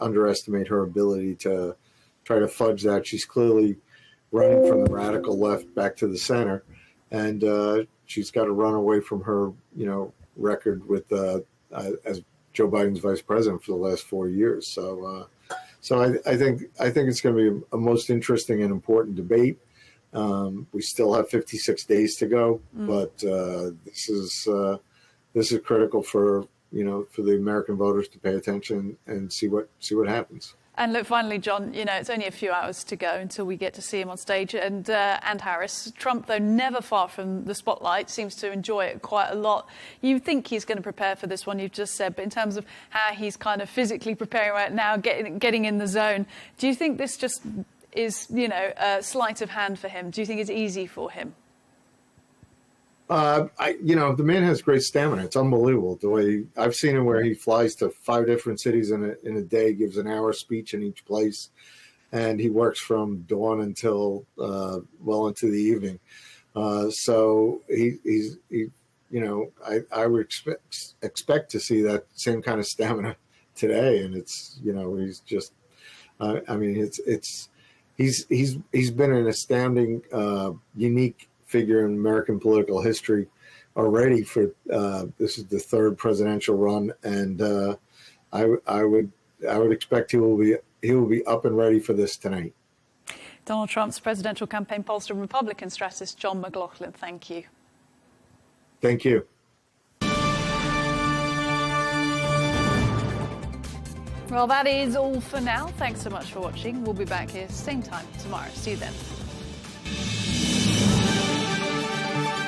underestimate her ability to try to fudge that. She's clearly running from the radical left back to the center, and she's got to run away from her, record with as Joe Biden's vice president for the last 4 years. So I think it's going to be a most interesting and important debate. We still have 56 days to go, but this is critical for the American voters to pay attention and see what happens. And look, finally, John, it's only a few hours to go until we get to see him on stage, and Harris. Trump, though never far from the spotlight, seems to enjoy it quite a lot. You think he's going to prepare for this one, you've just said, but in terms of how he's kind of physically preparing right now, getting in the zone, do you think this just is, a sleight of hand for him? Do you think it's easy for him? The man has great stamina. It's unbelievable the way I've seen him, where he flies to 5 different cities in a day, gives an hour speech in each place, and he works from dawn until well into the evening. So he's I would expect to see that same kind of stamina today, and it's he's just he's been an astounding, unique figure in American political history already. For this is the 3rd presidential run, and I would expect he will be up and ready for this tonight. Donald Trump's presidential campaign pollster and Republican strategist John McLaughlin, thank you. Thank you. Well, that is all for now. Thanks so much for watching. We'll be back here same time tomorrow. See you then.